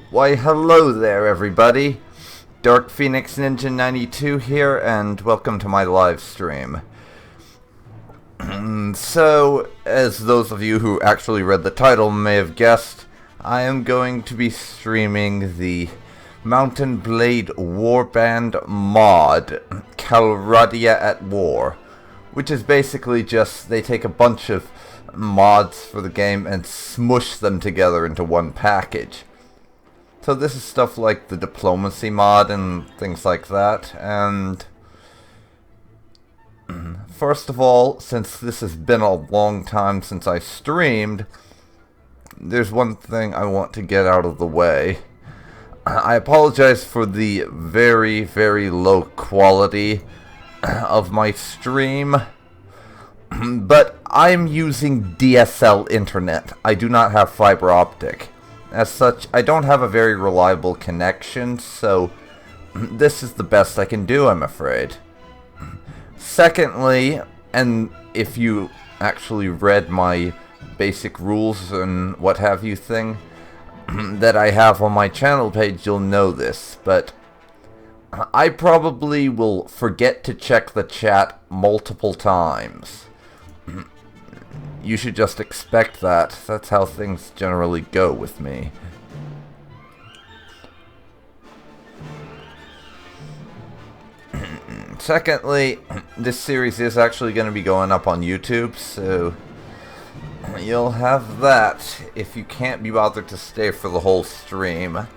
Why, hello there, everybody. Dark Phoenix Ninja 92 here, and welcome to my live stream. So, as those of you who actually read the title may have guessed, I am going to be streaming the Mount and Blade Warband mod, Calradia at War, which is basically just, they take a bunch of mods for the game and smush them together into one package. So this is stuff like the diplomacy mod and things like that, and first of all, since this has been a long time since I streamed, there's one thing I want to get out of the way. I apologize for the very, very low quality of my stream, but I'm using DSL internet. I do not have fiber optic. As such, I don't have a very reliable connection, so this is the best I can do, I'm afraid. Secondly, and if you actually read my basic rules and what have you thing that I have on my channel page, you'll know this, but I probably will forget to check the chat multiple times. You should just expect that. That's how things generally go with me. Secondly, this series is actually going to be going up on YouTube, so you'll have that. If you can't be bothered to stay for the whole stream,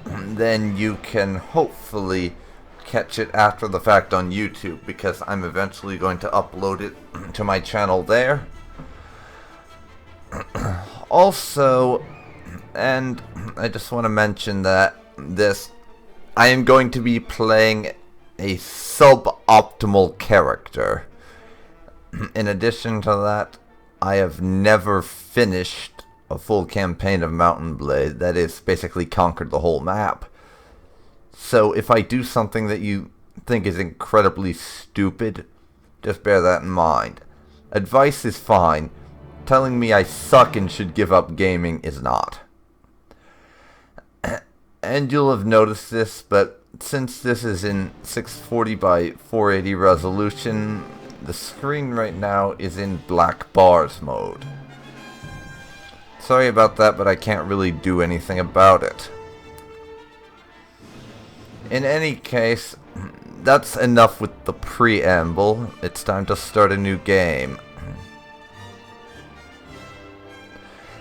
then you can hopefully catch it after the fact on YouTube, because I'm eventually going to upload it to my channel there. Also, and I just want to mention that I am going to be playing a suboptimal character. In addition to that, I have never finished a full campaign of Mount and Blade, that is, basically conquered the whole map. So if I do something that you think is incredibly stupid, just bear that in mind. Advice is fine. Telling me I suck and should give up gaming is not. And you'll have noticed this, but since this is in 640 by 480 resolution, the screen right now is in black bars mode. Sorry about that, but I can't really do anything about it. In any case, that's enough with the preamble. It's time to start a new game.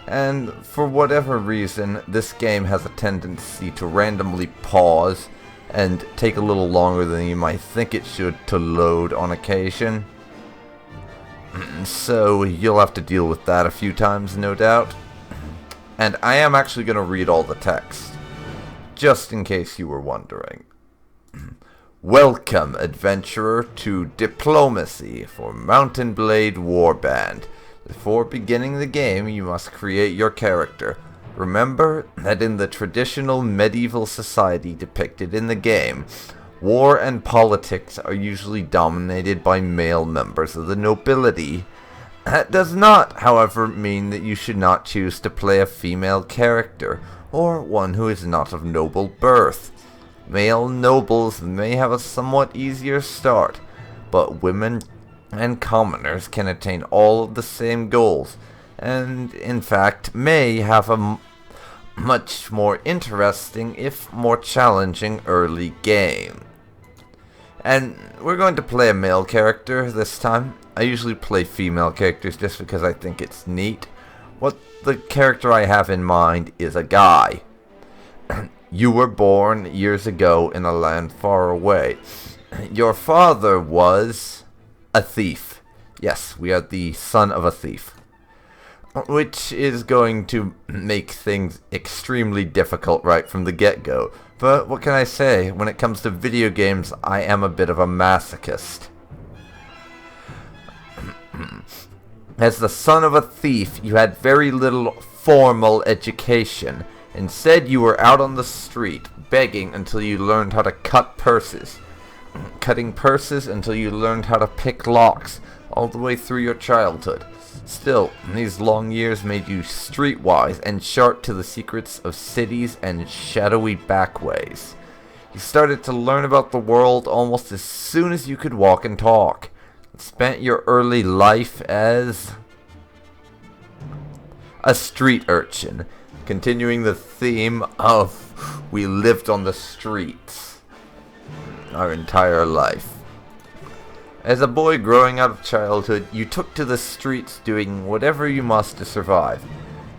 And for whatever reason, this game has a tendency to randomly pause and take a little longer than you might think it should to load on occasion. So you'll have to deal with that a few times, no doubt. And I am actually going to read all the text, just in case you were wondering. Welcome, adventurer, to Diplomacy for Mount and Blade Warband. Before beginning the game, you must create your character. Remember that in the traditional medieval society depicted in the game, war and politics are usually dominated by male members of the nobility. That does not, however, mean that you should not choose to play a female character, or one who is not of noble birth. Male nobles may have a somewhat easier start, but women and commoners can attain all of the same goals, and in fact may have a much more interesting, if more challenging, early game. And we're going to play a male character this time. I usually play female characters just because I think it's neat. What the character I have in mind is a guy. You were born years ago in a land far away. Your father was a thief. Yes, we are the son of a thief. Which is going to make things extremely difficult right from the get-go. But what can I say? When it comes to video games, I am a bit of a masochist. As the son of a thief, you had very little formal education. Instead, you were out on the street, begging until you learned how to cut purses. Cutting purses until you learned how to pick locks, all the way through your childhood. Still, these long years made you streetwise and sharp to the secrets of cities and shadowy backways. You started to learn about the world almost as soon as you could walk and talk. Spent your early life as a street urchin, continuing the theme of we lived on the streets our entire life. As a boy growing out of childhood, you took to the streets doing whatever you must to survive.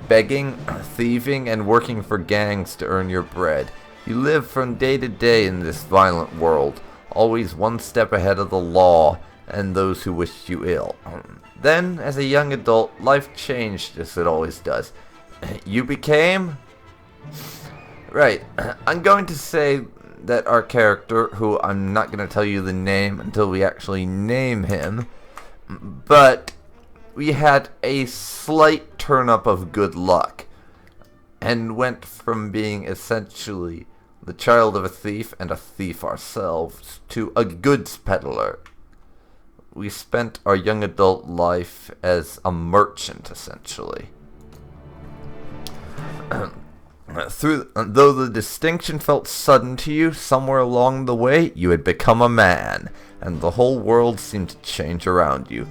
Begging, thieving, and working for gangs to earn your bread. You lived from day to day in this violent world, always one step ahead of the law and those who wished you ill. Then, as a young adult, life changed as it always does. You became... Right, I'm going to say that our character, who I'm not going to tell you the name until we actually name him, but we had a slight turn up of good luck, and went from being essentially the child of a thief and a thief ourselves to a goods peddler. We spent our young adult life as a merchant, essentially. Though the distinction felt sudden to you, somewhere along the way, you had become a man, and the whole world seemed to change around you.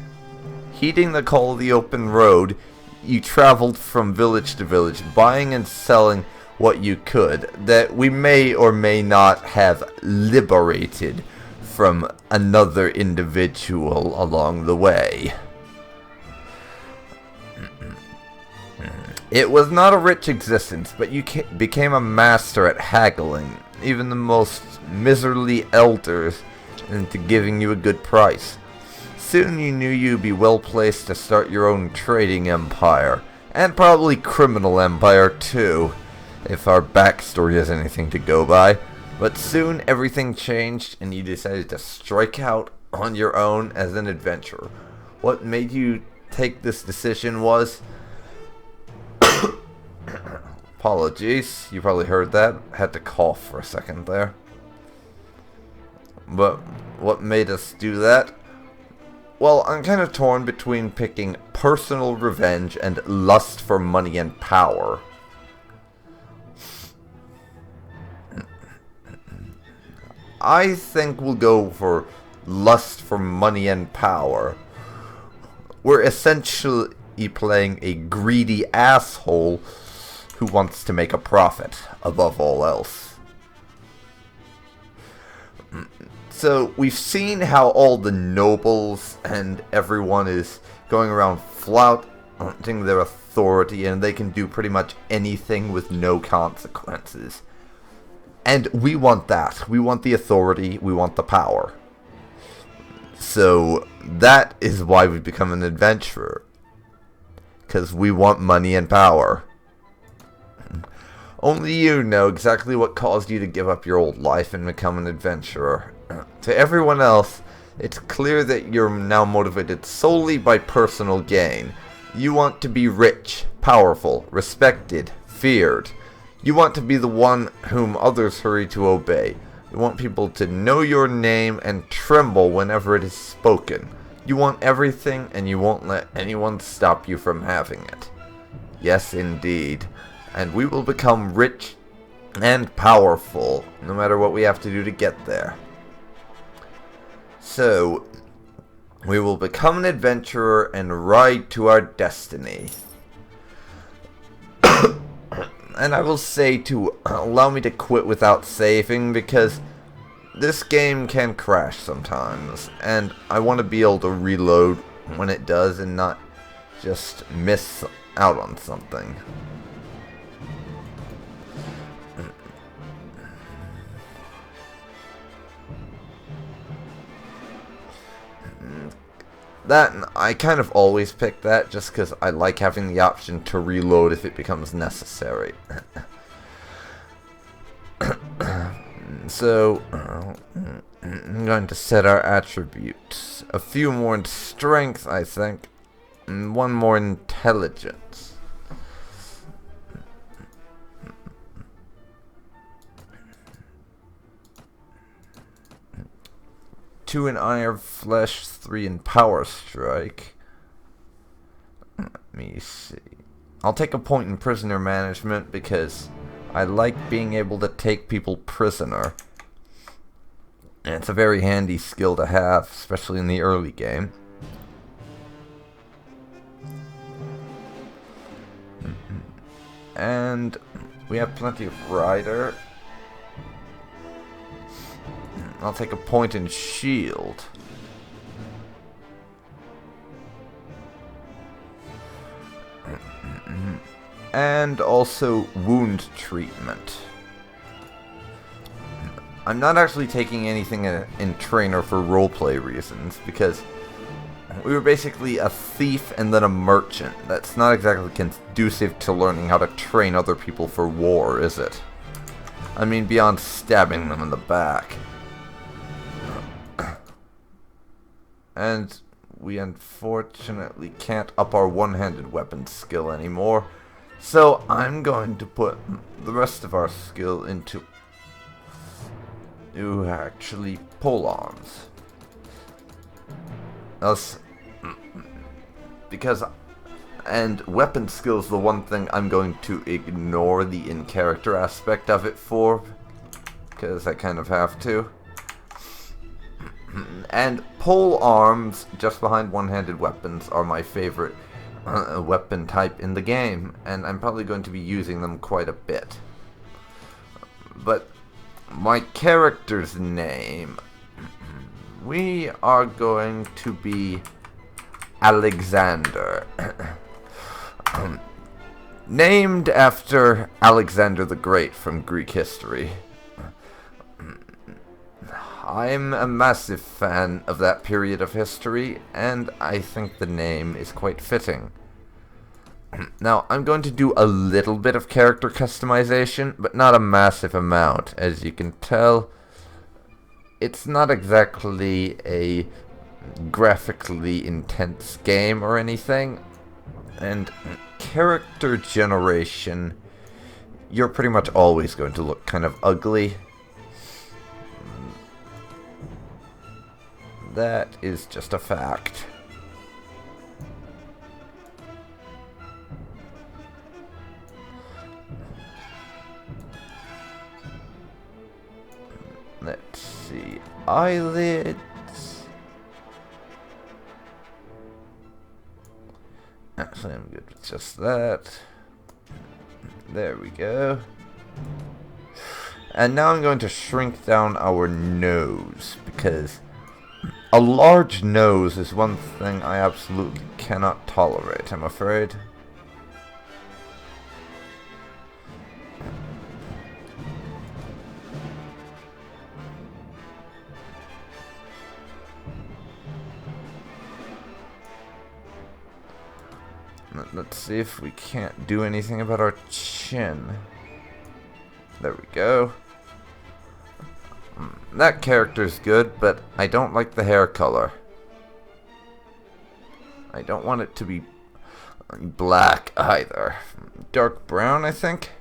Heeding the call of the open road, you traveled from village to village, buying and selling what you could, that we may or may not have liberated from another individual along the way. It was not a rich existence, but you became a master at haggling, even the most miserly elders, into giving you a good price. Soon you knew you'd be well placed to start your own trading empire, and probably criminal empire too, if our backstory has anything to go by. But soon everything changed, and you decided to strike out on your own as an adventurer. What made you take this decision was... Apologies, you probably heard that. I had to cough for a second there. But what made us do that? Well, I'm kind of torn between picking personal revenge and lust for money and power. I think we'll go for lust for money and power. We're essentially playing a greedy asshole who wants to make a profit above all else. So we've seen how all the nobles and everyone is going around flaunting their authority, and they can do pretty much anything with no consequences. And we want that. We want the authority. We want the power. So that is why we become an adventurer. Because we want money and power. Only you know exactly what caused you to give up your old life and become an adventurer. To everyone else, it's clear that you're now motivated solely by personal gain. You want to be rich, powerful, respected, feared. You want to be the one whom others hurry to obey. You want people to know your name and tremble whenever it is spoken. You want everything, and you won't let anyone stop you from having it. Yes, indeed. And we will become rich and powerful, no matter what we have to do to get there. So, we will become an adventurer and ride to our destiny. And I will say to allow me to quit without saving, because this game can crash sometimes, and I want to be able to reload when it does and not just miss out on something. That, I kind of always pick that just because I like having the option to reload if it becomes necessary. So, I'm going to set our attributes. A few more in strength, I think, and one more in intelligence. Two in Iron Flesh, 3 in Power Strike. Let me see. I'll take a point in prisoner management because I like being able to take people prisoner. And it's a very handy skill to have, especially in the early game. And we have plenty of rider. I'll take a point in shield. And also wound treatment. I'm not actually taking anything in trainer for roleplay reasons, because we were basically a thief and then a merchant. That's not exactly conducive to learning how to train other people for war, is it? I mean, beyond stabbing them in the back. And we unfortunately can't up our one-handed weapon skill anymore. So I'm going to put the rest of our skill into actually polearms. And weapon skill is the one thing I'm going to ignore the in-character aspect of it for, because I kind of have to. And pole arms, just behind one-handed weapons, are my favorite weapon type in the game, and I'm probably going to be using them quite a bit. But my character's name, we are going to be Alexander. Named after Alexander the Great from Greek history. I'm a massive fan of that period of history, and I think the name is quite fitting. Now, I'm going to do a little bit of character customization, but not a massive amount. As you can tell, it's not exactly a graphically intense game or anything, and character generation, you're pretty much always going to look kind of ugly. That is just a fact. Let's see. Eyelids. Actually, I'm good with just that. There we go. And now I'm going to shrink down our nose, because a large nose is one thing I absolutely cannot tolerate, I'm afraid. Let's see if we can't do anything about our chin. There we go. That character's good, but I don't like the hair color. I don't want it to be black either. Dark brown, I think.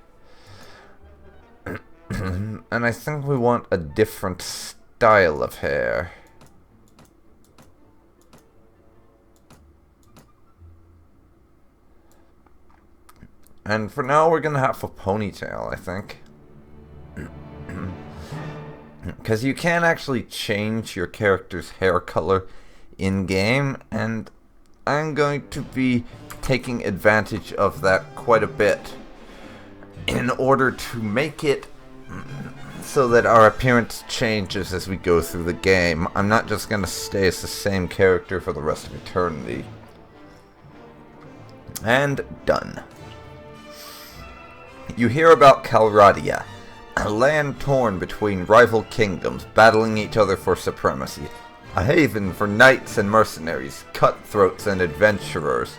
And I think we want a different style of hair. And for now, we're gonna have a ponytail, I think. Because you can actually change your character's hair color in-game, and I'm going to be taking advantage of that quite a bit in order to make it so that our appearance changes as we go through the game. I'm not just going to stay as the same character for the rest of eternity. And done. You hear about Calradia, a land torn between rival kingdoms battling each other for supremacy, a haven for knights and mercenaries, cutthroats and adventurers,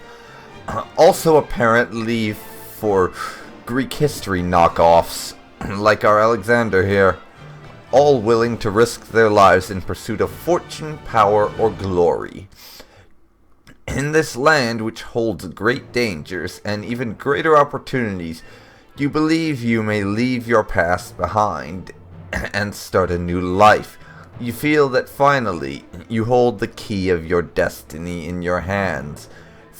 also apparently for Greek history knockoffs, like our Alexander here, all willing to risk their lives in pursuit of fortune, power, or glory. In this land, which holds great dangers and even greater opportunities, you believe you may leave your past behind and start a new life. You feel that finally you hold the key of your destiny in your hands,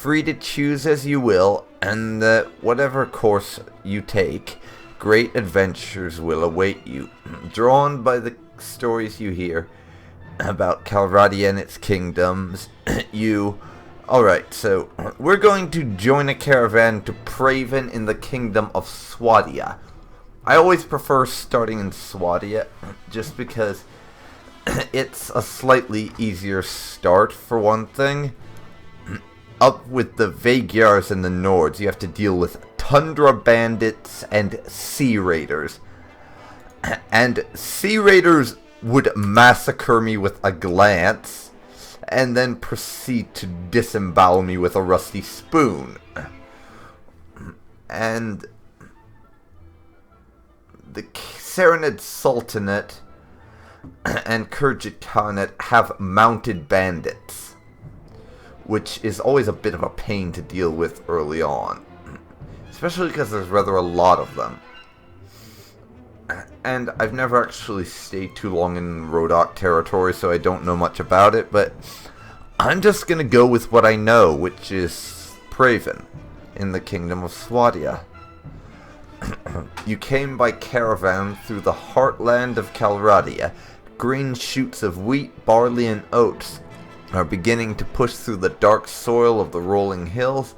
free to choose as you will, and that whatever course you take, great adventures will await you. Drawn by the stories you hear about Calradia and its kingdoms, Alright, so we're going to join a caravan to Praven in the kingdom of Swadia. I always prefer starting in Swadia, just because it's a slightly easier start, for one thing. Up with the Vagyars and the Nords, you have to deal with Tundra Bandits and Sea Raiders. And Sea Raiders would massacre me with a glance, and then proceed to disembowel me with a rusty spoon. And the Serenad Sultanate and Kyrgyz Khanate have mounted bandits, which is always a bit of a pain to deal with early on, especially because there's rather a lot of them. And I've never actually stayed too long in Rodok territory, so I don't know much about it, but I'm just gonna go with what I know, which is Praven, in the Kingdom of Swadia. You came by caravan through the heartland of Calradia. Green shoots of wheat, barley, and oats are beginning to push through the dark soil of the rolling hills,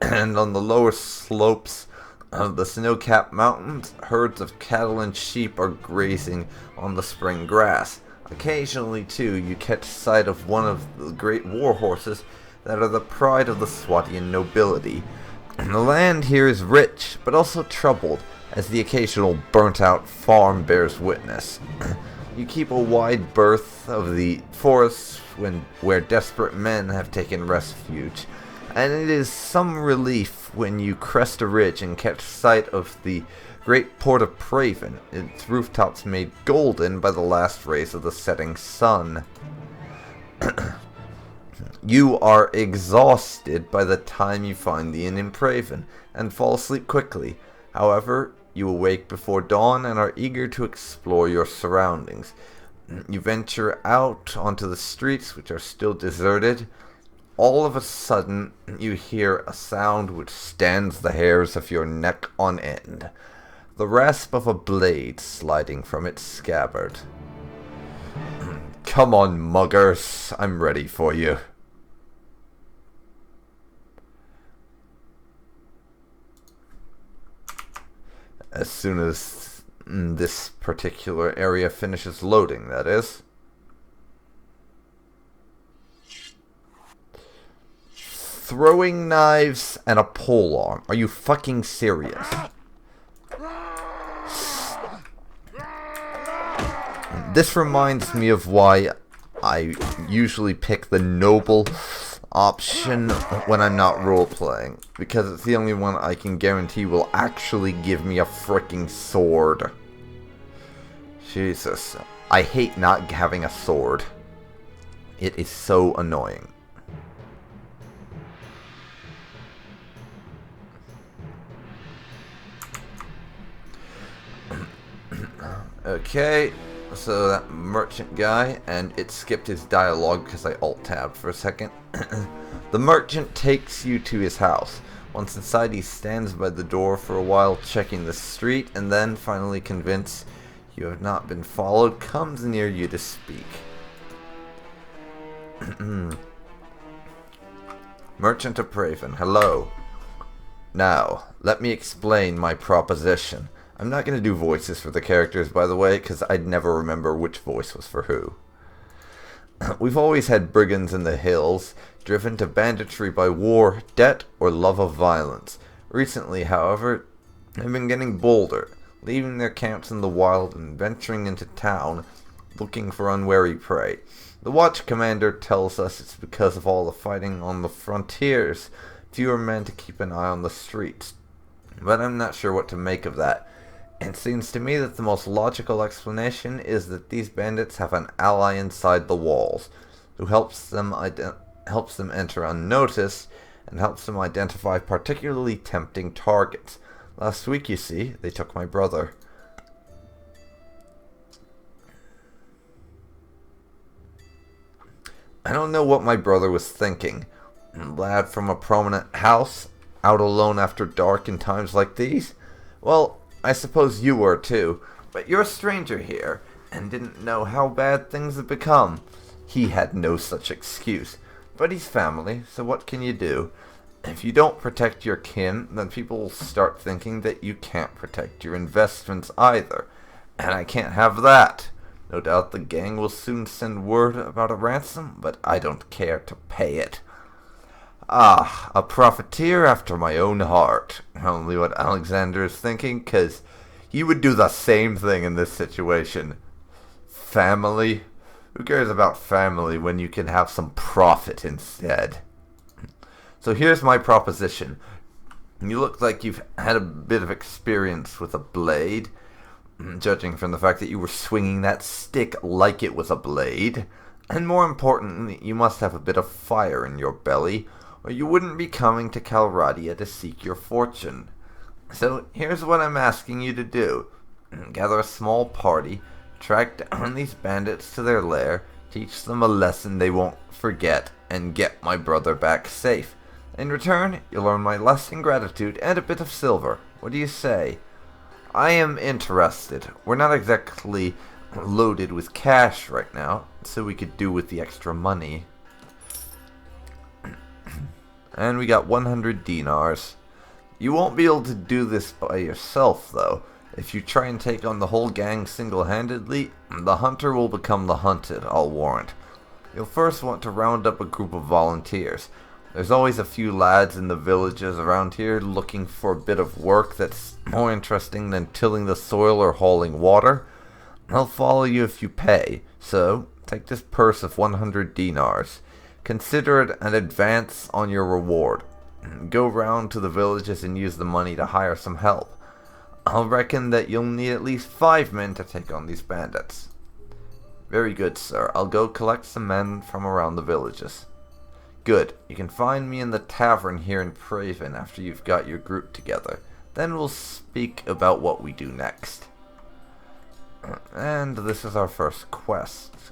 and on the lower slopes of the snow-capped mountains, herds of cattle and sheep are grazing on the spring grass. Occasionally, too, you catch sight of one of the great war horses that are the pride of the Swadian nobility. The land here is rich, but also troubled, as the occasional burnt-out farm bears witness. You keep a wide berth of the forests where desperate men have taken refuge, and it is some relief when you crest a ridge and catch sight of the great port of Praven, its rooftops made golden by the last rays of the setting sun. You are exhausted by the time you find the inn in Praven, and fall asleep quickly. However, you awake before dawn and are eager to explore your surroundings. You venture out onto the streets, which are still deserted. All of a sudden, you hear a sound which stands the hairs of your neck on end. The rasp of a blade sliding from its scabbard. Come on, muggers. I'm ready for you. As soon as this particular area finishes loading, that is. Throwing knives and a polearm. Are you fucking serious? This reminds me of why I usually pick the noble option when I'm not role-playing, because it's the only one I can guarantee will actually give me a freaking sword. Jesus. I hate not having a sword. It is so annoying. Okay, so that merchant guy, and it skipped his dialogue because I alt-tabbed for a second. The merchant takes you to his house. Once inside, he stands by the door for a while checking the street, and then, finally convinced you have not been followed, comes near you to speak. Merchant of Praven, hello. Now, let me explain my proposition. I'm not going to do voices for the characters, by the way, because I'd never remember which voice was for who. We've always had brigands in the hills, driven to banditry by war, debt, or love of violence. Recently, however, they've been getting bolder, leaving their camps in the wild and venturing into town, looking for unwary prey. The watch commander tells us it's because of all the fighting on the frontiers, fewer men to keep an eye on the streets. But I'm not sure what to make of that. It seems to me that the most logical explanation is that these bandits have an ally inside the walls, who helps them enter unnoticed, and helps them identify particularly tempting targets. Last week, you see, they took my brother. I don't know what my brother was thinking. lad from a prominent house, out alone after dark in times like these? Well, I suppose you were too, but you're a stranger here, and didn't know how bad things have become. He had no such excuse, but he's family, so what can you do? If you don't protect your kin, then people will start thinking that you can't protect your investments either, and I can't have that. No doubt the gang will soon send word about a ransom, but I don't care to pay it. Ah, a profiteer after my own heart. Only what Alexander is thinking, 'cause he would do the same thing in this situation. Family? Who cares about family when you can have some profit instead? So here's my proposition. You look like you've had a bit of experience with a blade, judging from the fact that you were swinging that stick like it was a blade. And more importantly, you must have a bit of fire in your belly, or you wouldn't be coming to Calradia to seek your fortune. So here's what I'm asking you to do. Gather a small party, track down these bandits to their lair, teach them a lesson they won't forget, and get my brother back safe. In return, you'll earn my lasting gratitude and a bit of silver. What do you say? I am interested. We're not exactly loaded with cash right now, so we could do with the extra money. And we got 100 dinars. You won't be able to do this by yourself, though. If you try and take on the whole gang single-handedly, the hunter will become the hunted, I'll warrant. You'll first want to round up a group of volunteers. There's always a few lads in the villages around here looking for a bit of work that's more interesting than tilling the soil or hauling water. They'll follow you if you pay, so take this purse of 100 dinars. Consider it an advance on your reward. Go round to the villages and use the money to hire some help. I'll reckon that you'll need at least 5 men to take on these bandits. Very good, sir. I'll go collect some men from around the villages. Good. You can find me in the tavern here in Praven after you've got your group together. Then we'll speak about what we do next. And this is our first quest.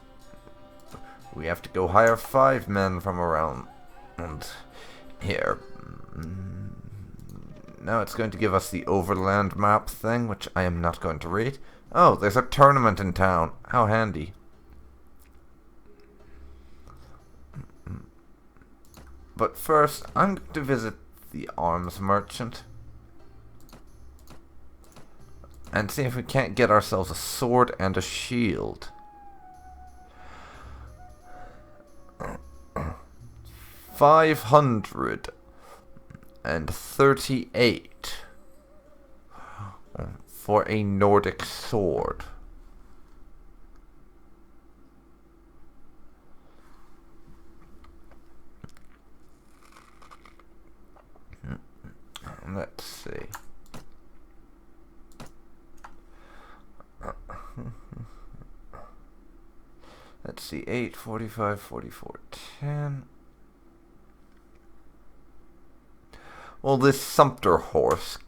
We have to go hire 5 men from around here. Now it's going to give us the overland map thing, which I am not going to read. Oh, there's a tournament in town. How handy. But first, I'm going to visit the arms merchant and see if we can't get ourselves a sword and a shield. $538 for a Nordic sword. Let's see. Let's see, 8, 45, 44, 10. Well, this Sumpter horse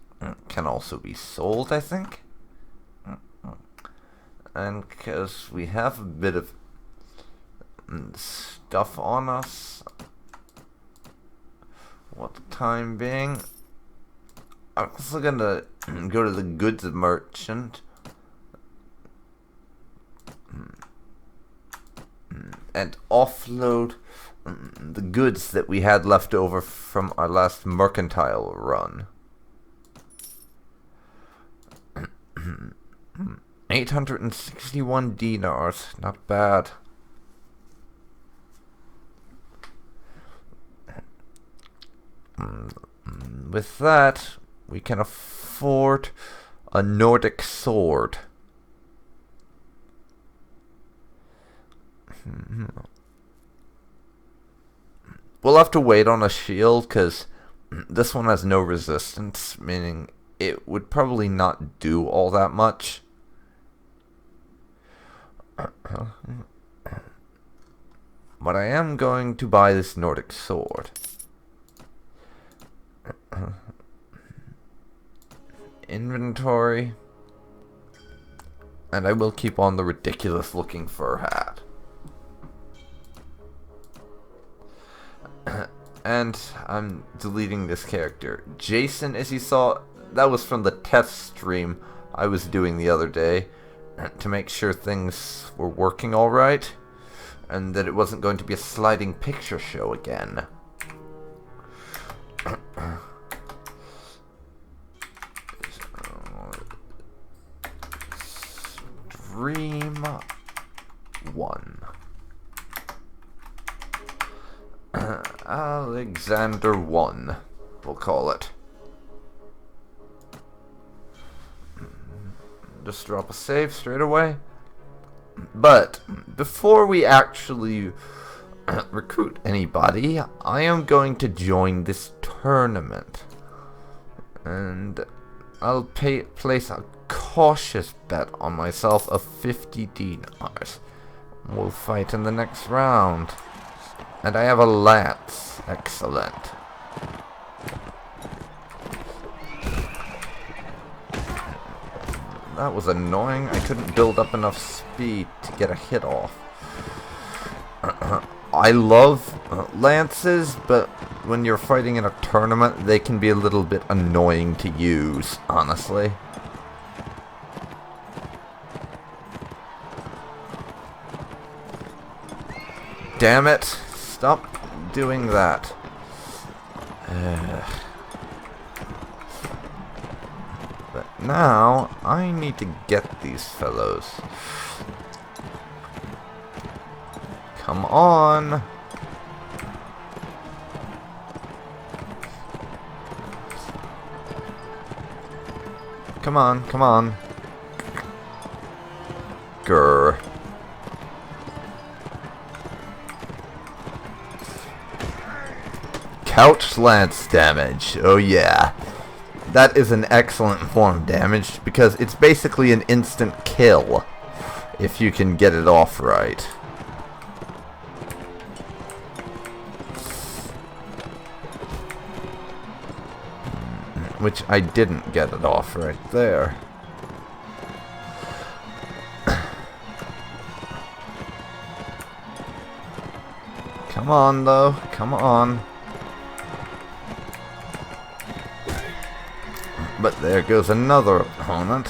can also be sold, I think. And because we have a bit of stuff on us, what the time being, I'm also gonna go to the goods merchant and offload the goods that we had left over from our last mercantile run. 861 dinars, not bad. With that, we can afford a Nordic sword. We'll have to wait on a shield, because this one has no resistance, meaning it would probably not do all that much. But I am going to buy this Nordic sword. Inventory. And I will keep on the ridiculous looking fur hat. And I'm deleting this character. Jason, as you saw, that was from the test stream I was doing the other day to make sure things were working alright and that it wasn't going to be a sliding picture show again. Stream 1. Alexander 1, we'll call it. Just drop a save straight away. But before we actually recruit anybody, I am going to join this tournament. And I'll place a cautious bet on myself of 50 dinars. We'll fight in the next round. And I have a lance. Excellent. That was annoying. I couldn't build up enough speed to get a hit off. I love lances, but when you're fighting in a tournament, they can be a little bit annoying to use, honestly. Damn it. Stop doing that. But now, I need to get these fellows. Come on. Come on, come on. Grr. Couch lance damage. Oh yeah. That is an excellent form of damage because it's basically an instant kill if you can get it off right. Which I didn't get it off right there. Come on though, come on. But there goes another opponent.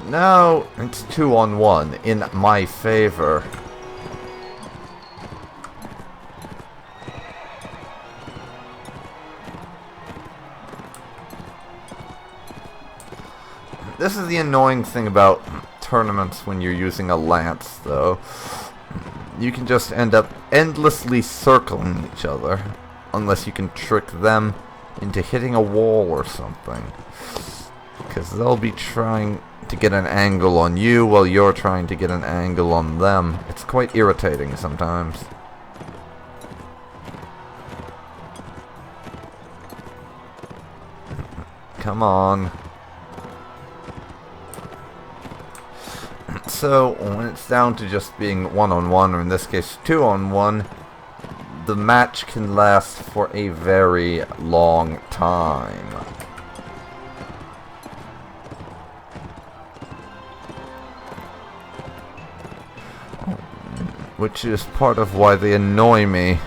No, it's 2-on-1 in my favor. This is the annoying thing about tournaments when you're using a lance, though. You can just end up endlessly circling each other, unless you can trick them into hitting a wall or something. Because they'll be trying to get an angle on you while you're trying to get an angle on them. It's quite irritating sometimes. Come on. So, when it's down to just being 1-on-1, or in this case 2-on-1, the match can last for a very long time. Which is part of why they annoy me.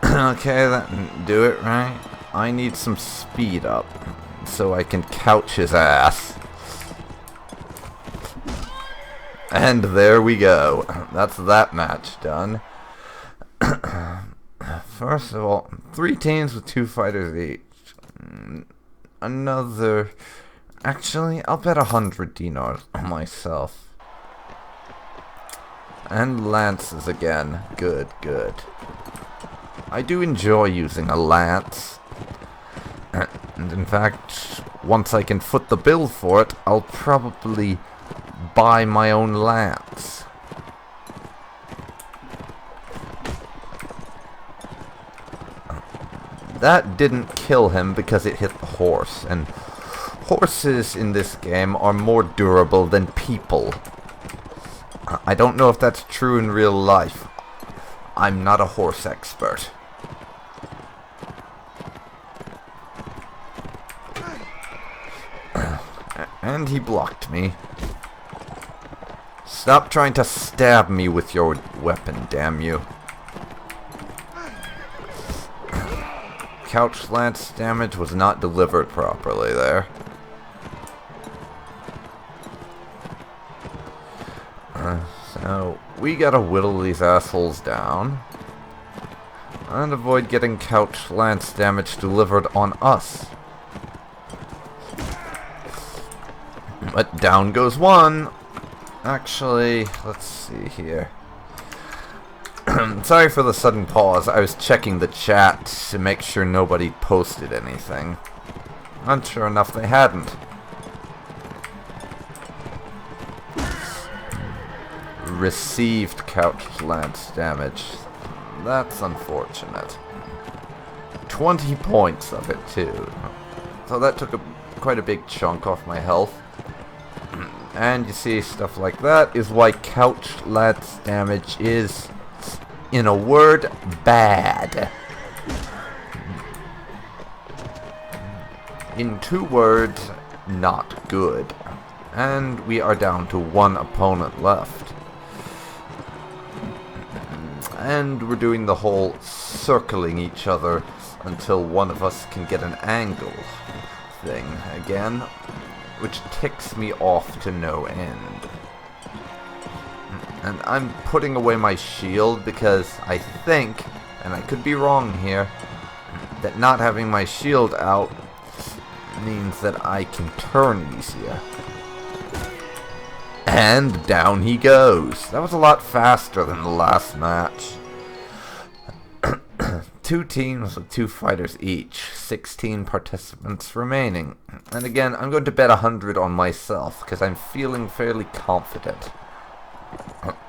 Okay, that didn't do it right. I need some speed up so I can couch his ass. And there we go. That's that match done. First of all, 3 teams with 2 fighters each. Another... Actually, I'll bet 100 dinars on myself. And lances again. Good, good. I do enjoy using a lance. And in fact, once I can foot the bill for it, I'll probably buy my own lance. That didn't kill him because it hit the horse, and horses in this game are more durable than people. I don't know if that's true in real life. I'm not a horse expert. And he blocked me. Stop trying to stab me with your weapon, damn you. Couch lance damage was not delivered properly there. So, we gotta whittle these assholes down. And avoid getting couch lance damage delivered on us. But down goes one. Actually, let's see here. Sorry for the sudden pause. I was checking the chat to make sure nobody posted anything. And sure enough, they hadn't. Received couch lance damage. That's unfortunate. 20 points of it, too. So that took quite a big chunk off my health. And you see, stuff like that is why couch lance damage is, in a word, bad. In 2 words, not good. And we are down to 1 opponent left. And we're doing the whole circling each other until one of us can get an angle thing again, which ticks me off to no end. And I'm putting away my shield because I think, and I could be wrong here, that not having my shield out means that I can turn easier. And down he goes. That was a lot faster than the last match. 2 teams with 2 fighters each. 16 participants remaining. And again, I'm going to bet 100 on myself, because I'm feeling fairly confident.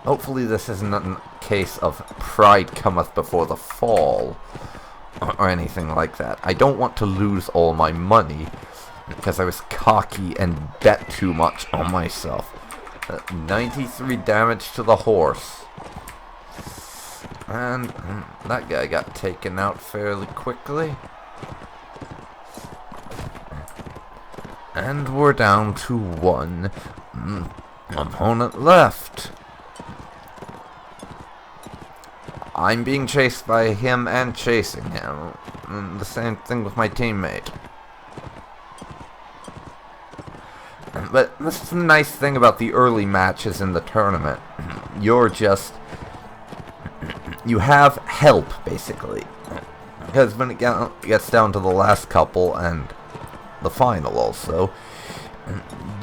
Hopefully this isn't a case of pride cometh before the fall, or anything like that. I don't want to lose all my money, because I was cocky and bet too much on myself. 93 damage to the horse. And that guy got taken out fairly quickly. And we're down to 1 opponent left. I'm being chased by him and chasing him. And the same thing with my teammate. But this is the nice thing about the early matches in the tournament. You have help, basically. Because when it gets down to the last couple, and the final also,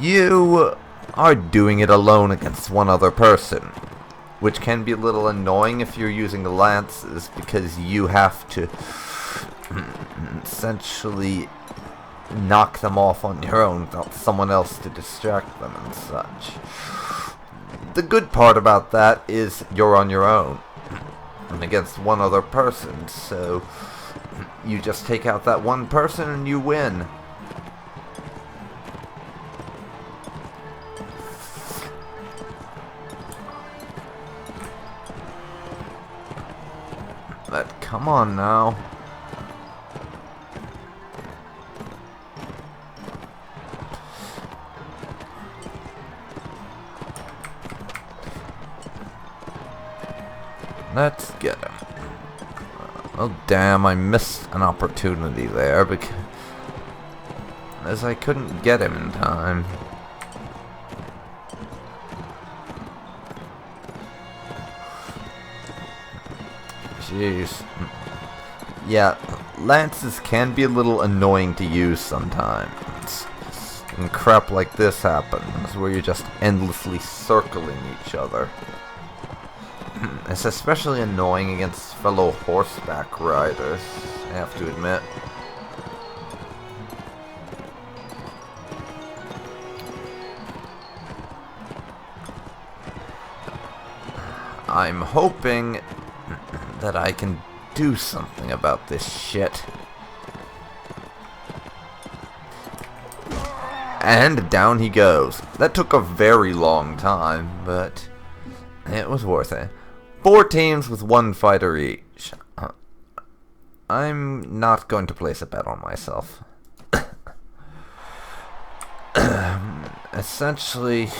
you are doing it alone against one other person. Which can be a little annoying if you're using the lances, because you have to essentially knock them off on your own without someone else to distract them and such. The good part about that is you're on your own and against one other person, so you just take out that one person and you win. But come on now. Let's get him. Oh damn, I missed an opportunity there because I couldn't get him in time. Jeez. Yeah, lances can be a little annoying to use sometimes. And crap like this happens, where you're just endlessly circling each other. It's especially annoying against fellow horseback riders, I have to admit. I'm hoping that I can do something about this shit. And down he goes. That took a very long time, but it was worth it. 4 teams with 1 fighter each. I'm not going to place a bet on myself. Essentially,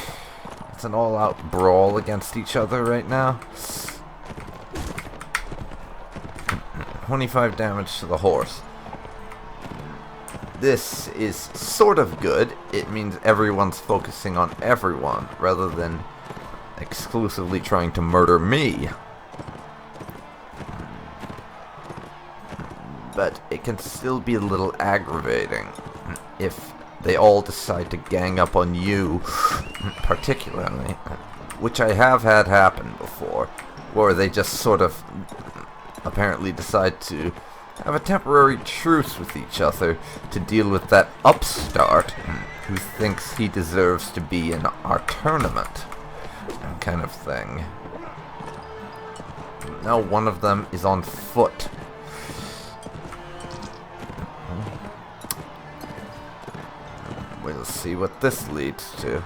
it's an all-out brawl against each other right now. 25 damage to the horse. This is sort of good. It means everyone's focusing on everyone, rather than exclusively trying to murder me. But it can still be a little aggravating if they all decide to gang up on you, particularly, which I have had happen before, where they just sort of apparently decide to have a temporary truce with each other to deal with that upstart who thinks he deserves to be in our tournament, kind of thing. Now one of them is on foot. We'll see what this leads to.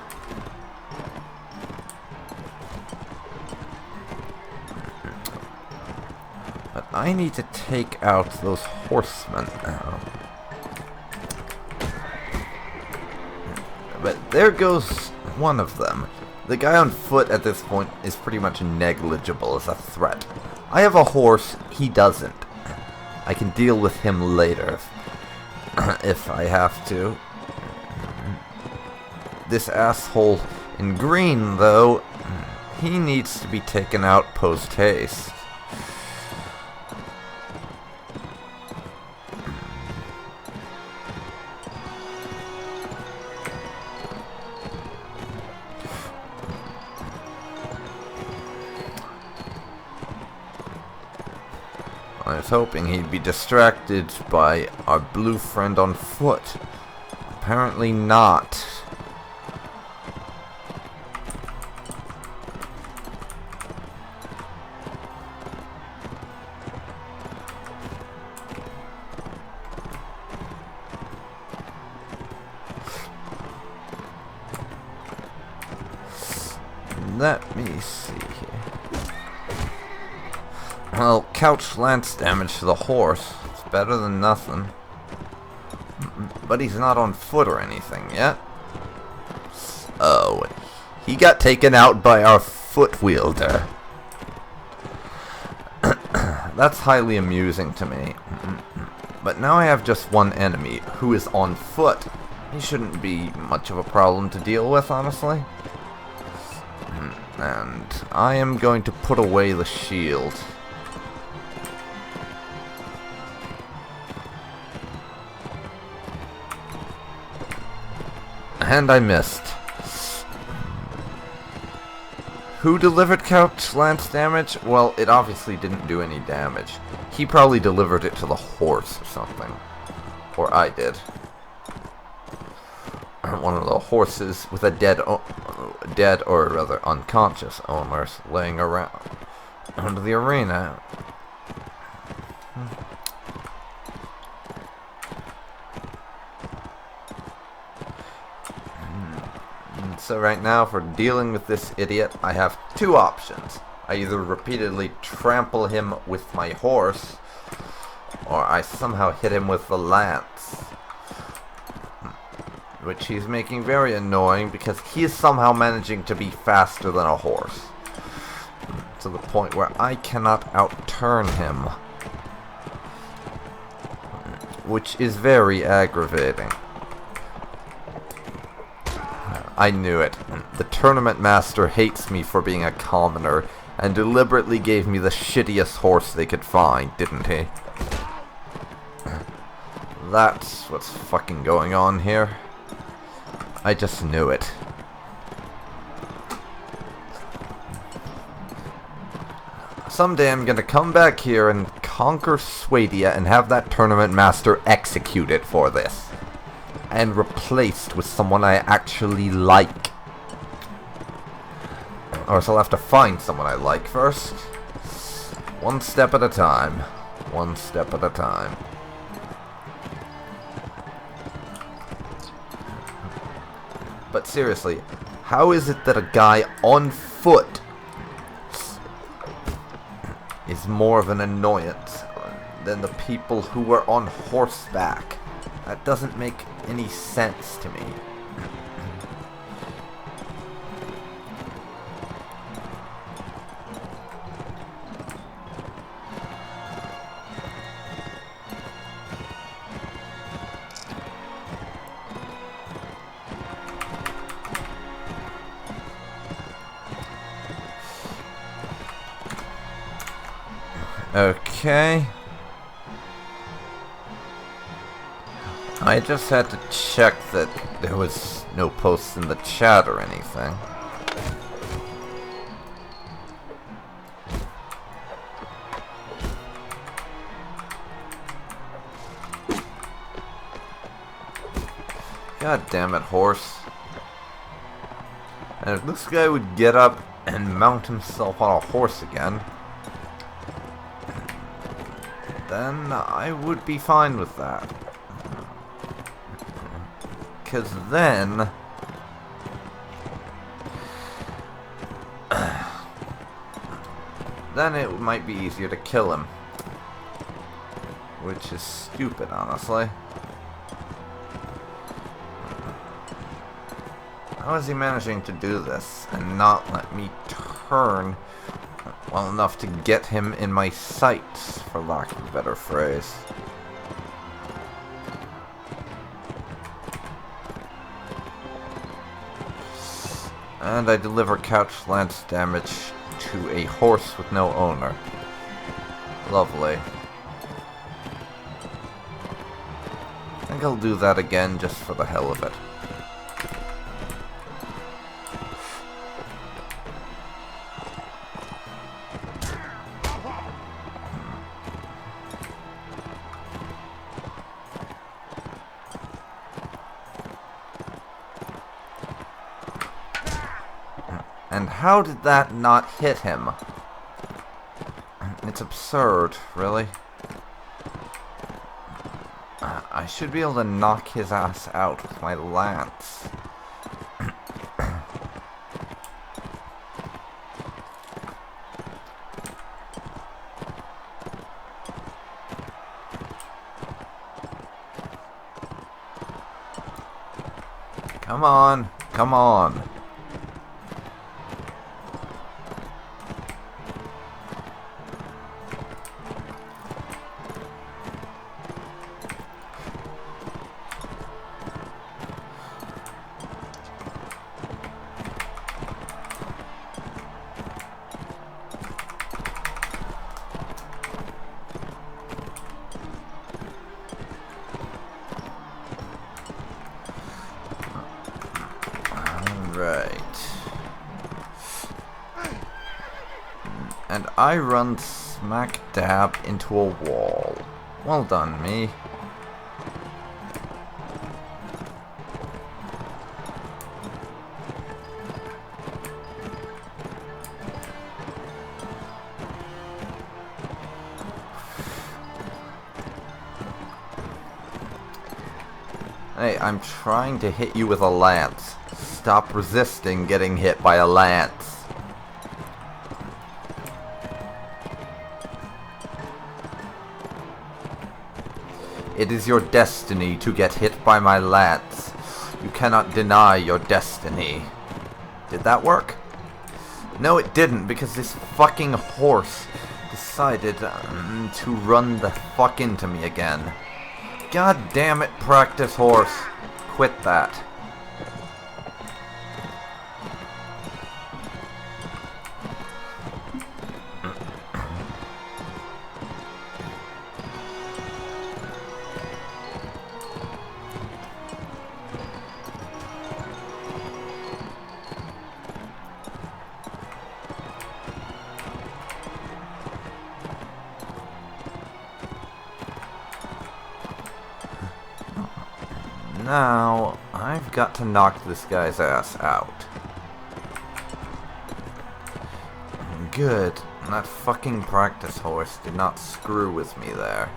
But I need to take out those horsemen now. But there goes one of them. The guy on foot at this point is pretty much negligible as a threat. I have a horse, he doesn't. I can deal with him later if I have to. This asshole in green, though, he needs to be taken out post-haste. I was hoping he'd be distracted by our blue friend on foot. Apparently not. Let me see here. Well, couch lance damage to the horse. It's better than nothing. But he's not on foot or anything yet. Oh, he got taken out by our foot wielder. That's highly amusing to me. But now I have just one enemy who is on foot. He shouldn't be much of a problem to deal with, honestly. And I am going to put away the shield. And I missed. Who delivered couch lance damage? Well, it obviously didn't do any damage. He probably delivered it to the horse or something. Or I did. One of the horses with a dead or rather unconscious owners laying around under the arena. So right now, for dealing with this idiot, I have 2 options. I either repeatedly trample him with my horse, or I somehow hit him with the lance. Which he's making very annoying because he is somehow managing to be faster than a horse. To the point where I cannot outturn him. Which is very aggravating. I knew it. The tournament master hates me for being a commoner and deliberately gave me the shittiest horse they could find, didn't he? That's what's fucking going on here. I just knew it. Someday I'm gonna come back here and conquer Swadia and have that tournament master executed for this. And replaced with someone I actually like. Or so I'll have to find someone I like first. One step at a time. One step at a time. But seriously, how is it that a guy on foot is more of an annoyance than the people who were on horseback. That doesn't make any sense to me. Okay. I just had to check that there was no posts in the chat or anything. God damn it, horse. And if this guy would get up and mount himself on a horse again, then I would be fine with that. Because then it might be easier to kill him. Which is stupid, honestly. How is he managing to do this and not let me turn well enough to get him in my sights, for lack of a better phrase? And I deliver couch lance damage to a horse with no owner. Lovely. I think I'll do that again just for the hell of it. And how did that not hit him? It's absurd, really. I should be able to knock his ass out with my lance. Come on, come on. And I run smack dab into a wall. Well done, me. Hey, I'm trying to hit you with a lance. Stop resisting getting hit by a lance. It is your destiny to get hit by my lance. You cannot deny your destiny. Did that work? No, it didn't, because this fucking horse decided to run the fuck into me again. God damn it, practice horse. Quit that. Now, I've got to knock this guy's ass out. Good. That fucking practice horse did not screw with me there.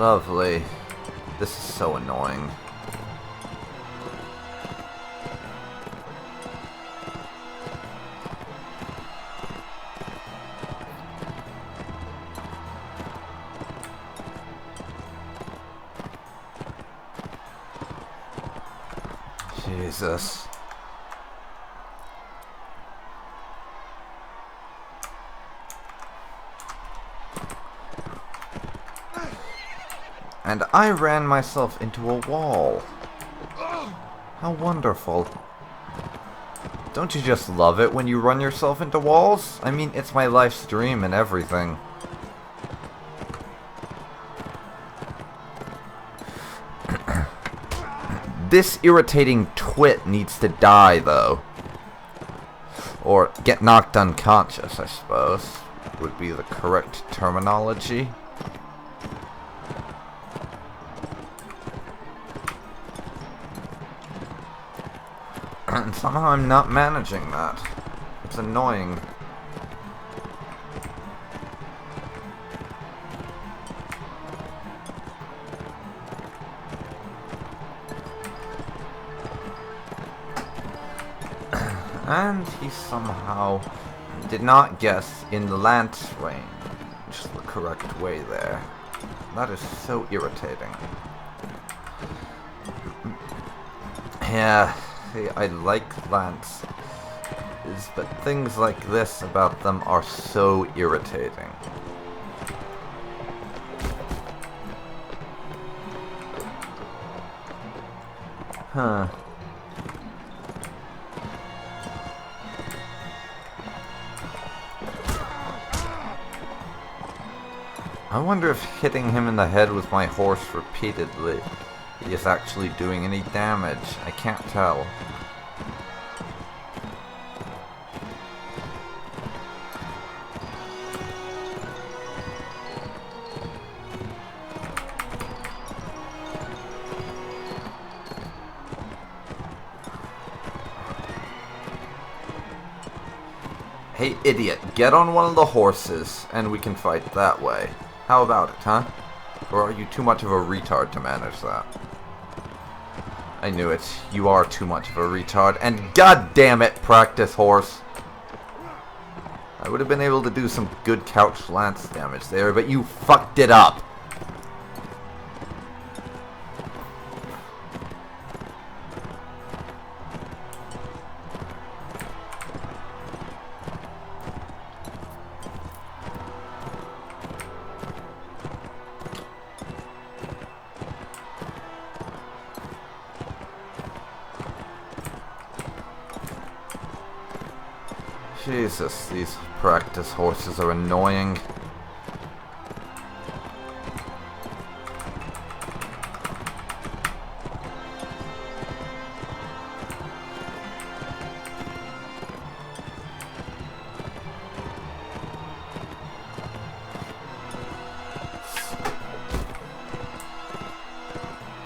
Lovely. This is so annoying. Jesus. And I ran myself into a wall. How wonderful. Don't you just love it when you run yourself into walls? I mean, it's my live stream and everything. This irritating twit needs to die, though. Or get knocked unconscious, I suppose, would be the correct terminology. And somehow I'm not managing that. It's annoying. And he somehow did not guess in the lance range the correct way there. That is so irritating. Yeah, see, I like lances, but things like this about them are so irritating. Huh. I wonder if hitting him in the head with my horse repeatedly is actually doing any damage. I can't tell. Hey, idiot, get on one of the horses and we can fight that way. How about it, huh? Or are you too much of a retard to manage that? I knew it. You are too much of a retard. And god damn it, practice horse! I would have been able to do some good couch lance damage there, but you fucked it up! Jesus, these practice horses are annoying.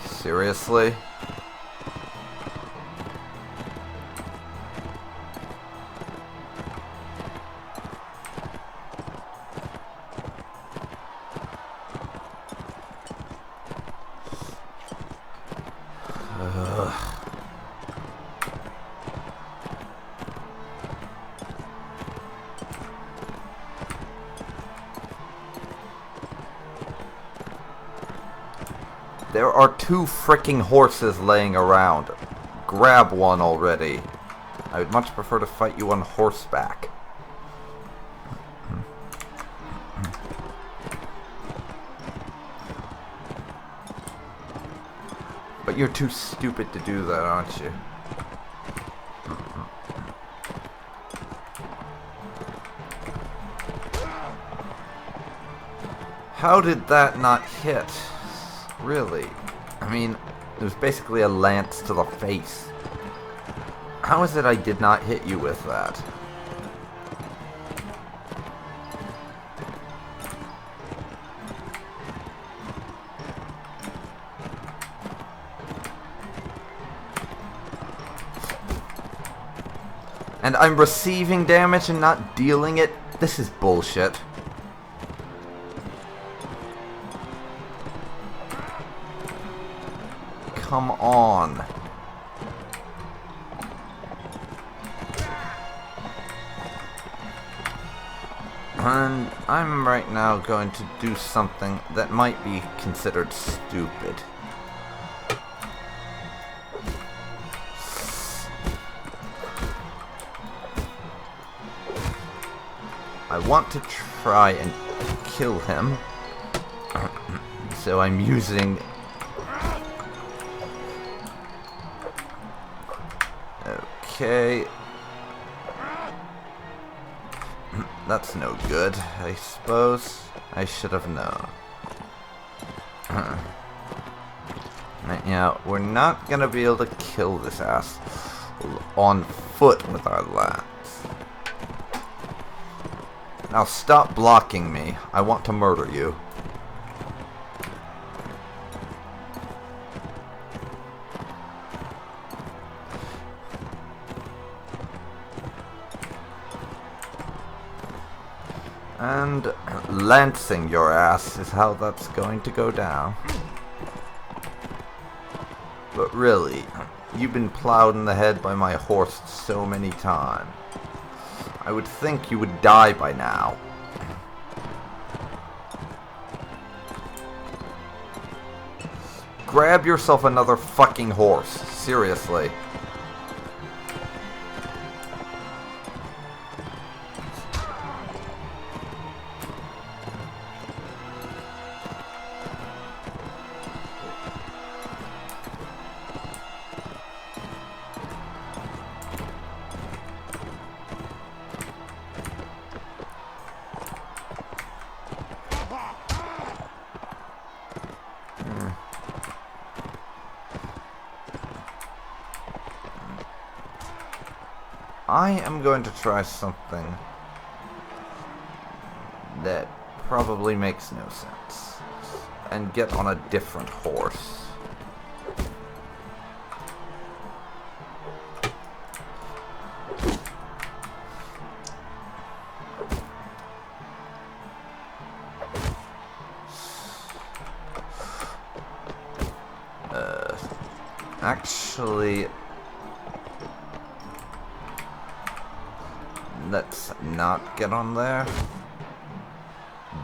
Seriously? There are two fricking horses laying around. Grab one already. I would much prefer to fight you on horseback. But you're too stupid to do that, aren't you? How did that not hit? Really? I mean, it was basically a lance to the face. How is it I did not hit you with that? And I'm receiving damage and not dealing it? This is bullshit. come on. And I'm right now going to do something that might be considered stupid. I want to try and kill him. So I'm using... Okay. That's no good, I suppose. I should have known. Yeah, we're not gonna be able to kill this ass on foot with our lance. Now stop blocking me. I want to murder you. And lancing your ass is how that's going to go down. But really, you've been plowed in the head by my horse so many times. I would think you would die by now. Grab yourself another fucking horse. Seriously. I am going to try something that probably makes no sense and get on a different horse. Actually, let's not get on there.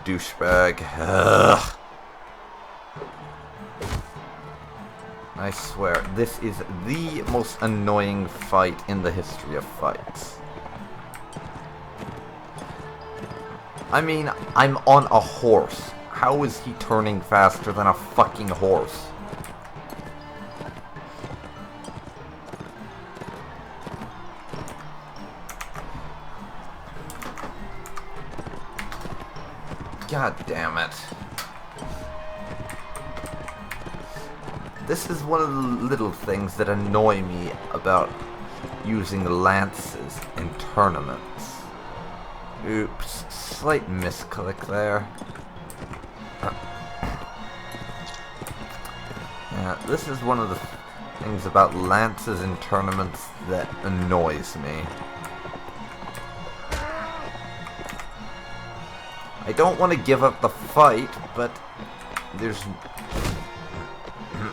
Douchebag. Ugh. I swear, this is the most annoying fight in the history of fights. I mean, I'm on a horse. How is he turning faster than a fucking horse? God damn it. This is one of the little things that annoy me about using lances in tournaments. Oops, slight misclick there. Yeah, this is one of the things about lances in tournaments that annoys me. I don't want to give up the fight, but there's...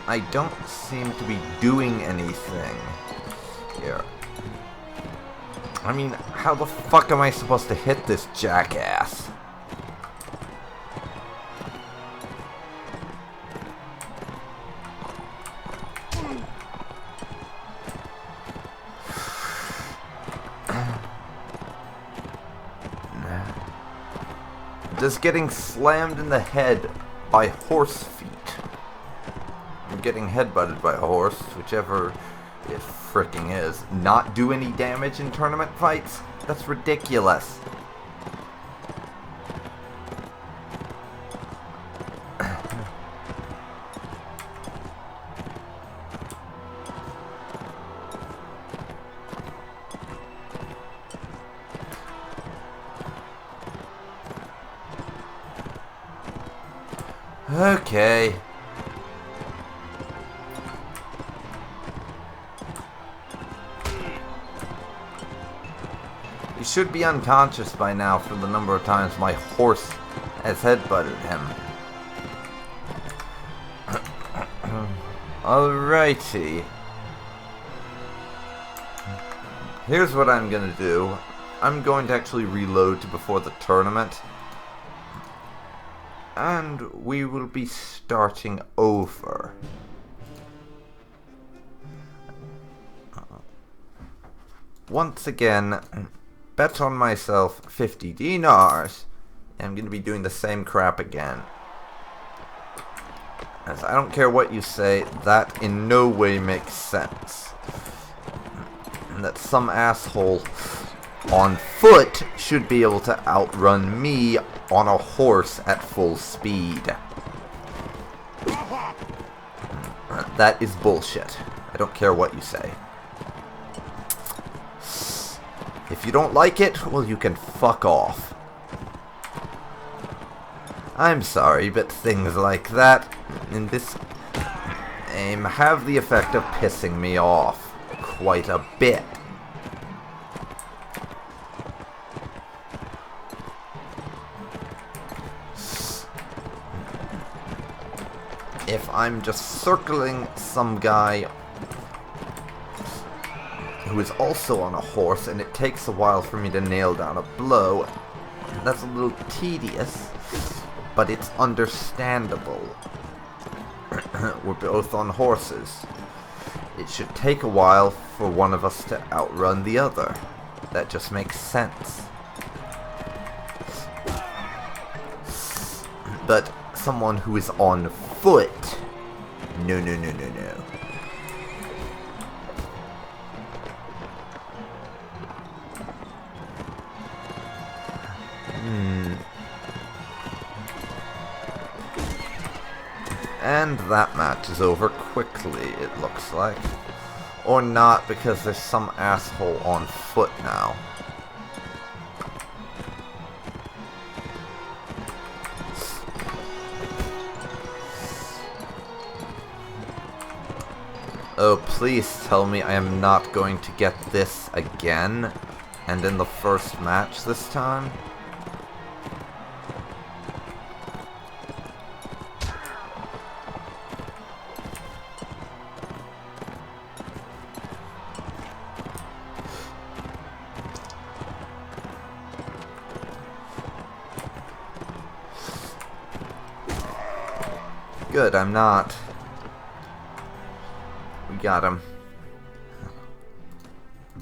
I don't seem to be doing anything here. I mean, how the fuck am I supposed to hit this jackass? Just getting slammed in the head by horse feet. Or getting headbutted by a horse, whichever it fricking is. Not do any damage in tournament fights? That's ridiculous. Okay. He should be unconscious by now for the number of times my horse has headbutted him. Alrighty. Here's what I'm gonna do. I'm going to actually reload to before the tournament. And we will be starting over. Once again, bet on myself 50 dinars. I'm going to be doing the same crap again. As I don't care what you say, that in no way makes sense. And that some asshole on foot should be able to outrun me on a horse at full speed. That is bullshit. I don't care what you say. If you don't like it, well, you can fuck off. I'm sorry, but things like that in this game have the effect of pissing me off quite a bit. If I'm just circling some guy who is also on a horse and it takes a while for me to nail down a blow, that's a little tedious, but it's understandable. We're both on horses. It should take a while for one of us to outrun the other. That just makes sense. But someone who is on foot, no, no, no, no, no. And that match is over quickly, it looks like. Or not, because there's some asshole on foot now. Oh, please tell me I am not going to get this again, and in the first match this time. Good, I'm not. We got him.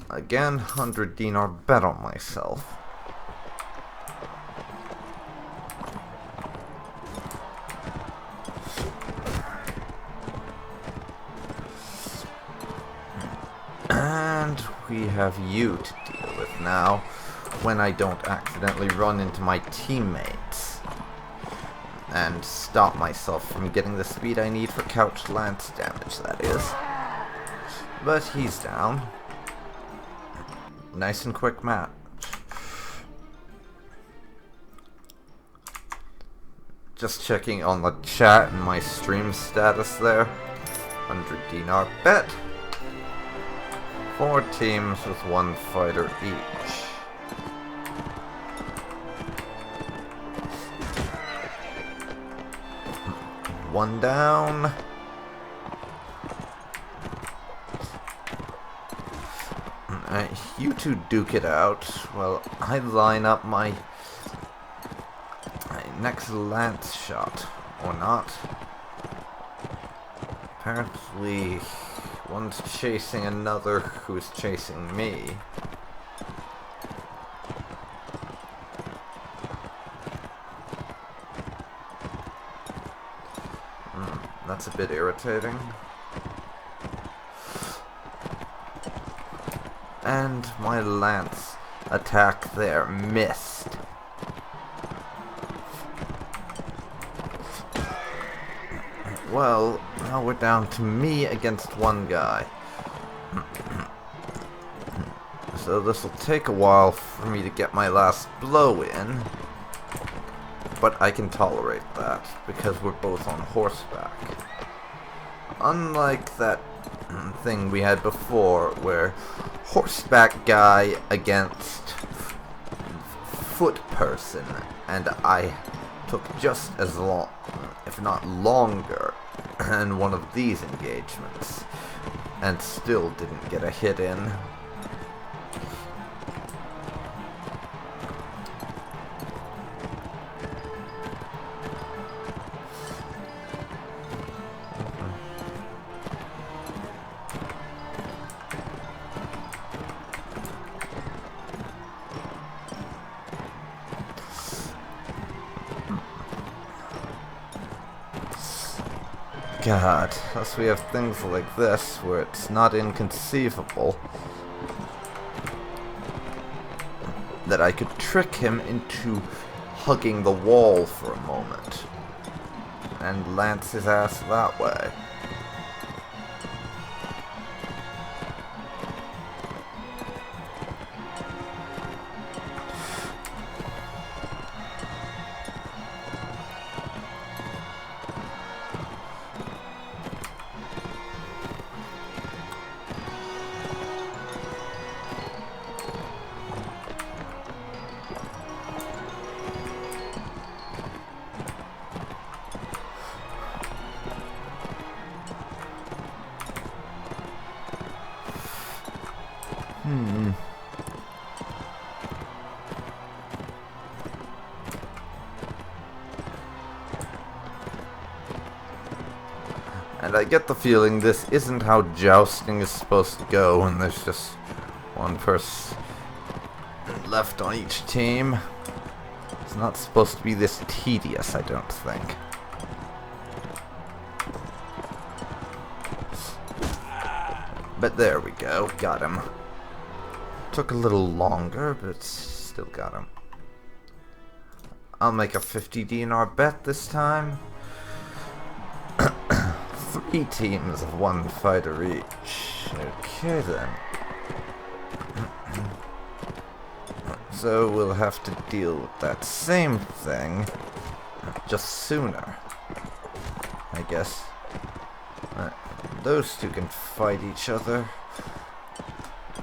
Again, 100 dinar bet on myself. And we have you to deal with now, when I don't accidentally run into my teammates. And stop myself from getting the speed I need for couch lance damage, that is. But he's down. Nice and quick match. Just checking on the chat and my stream status there. 100 dinar bet. 4 teams with 1 fighter each. One down. You two duke it out while I line up my next lance shot, or not. Apparently, one's chasing another who's chasing me. That's a bit irritating. And my lance attack there missed. Well, now we're down to me against one guy. So this will take a while for me to get my last blow in. But I can tolerate that, because we're both on horseback. Unlike that thing we had before, where horseback guy against foot person, and I took just as long, if not longer, in one of these engagements, and still didn't get a hit in. God, thus we have things like this where it's not inconceivable that I could trick him into hugging the wall for a moment and lance his ass that way. And I get the feeling this isn't how jousting is supposed to go when there's just one person left on each team. It's not supposed to be this tedious, I don't think. But there we go, got him. Took a little longer, but still got him. I'll make a 50 dinar bet this time. 3 teams of 1 fighter each. Okay then. So we'll have to deal with that same thing, just sooner, I guess. Those two can fight each other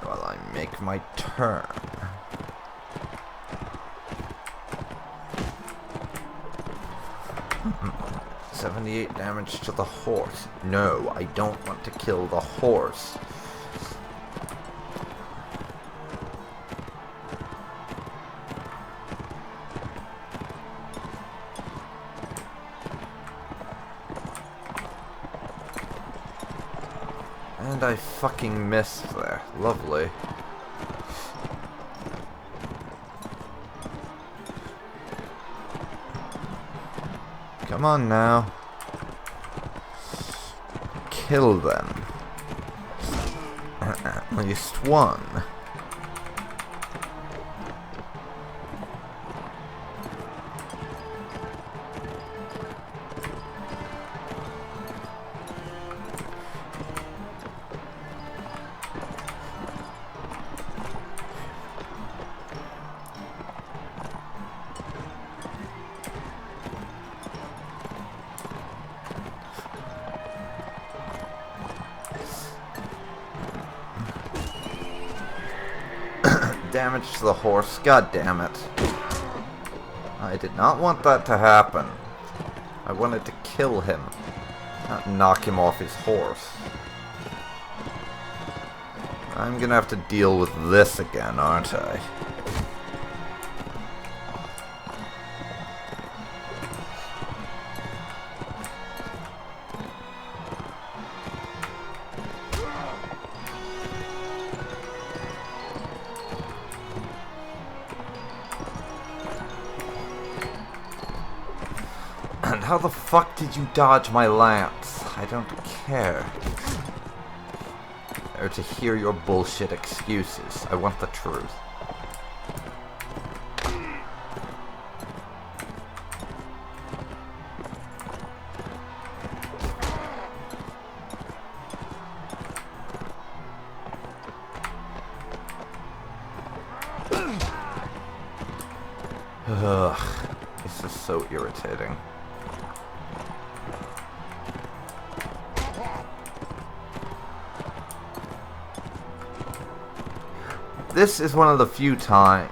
while I make my turn. Mm-hmm. 78 damage to the horse. No, I don't want to kill the horse. And I fucking missed there. Lovely. Come on now. Kill them. At least one. Damage to the horse. God damn it. I did not want that to happen. I wanted to kill him, not knock him off his horse. I'm gonna have to deal with this again, aren't I? And how the fuck did you dodge my lance? I don't care. Or to hear your bullshit excuses. I want the truth. Ugh, this is so irritating. This is one of the few times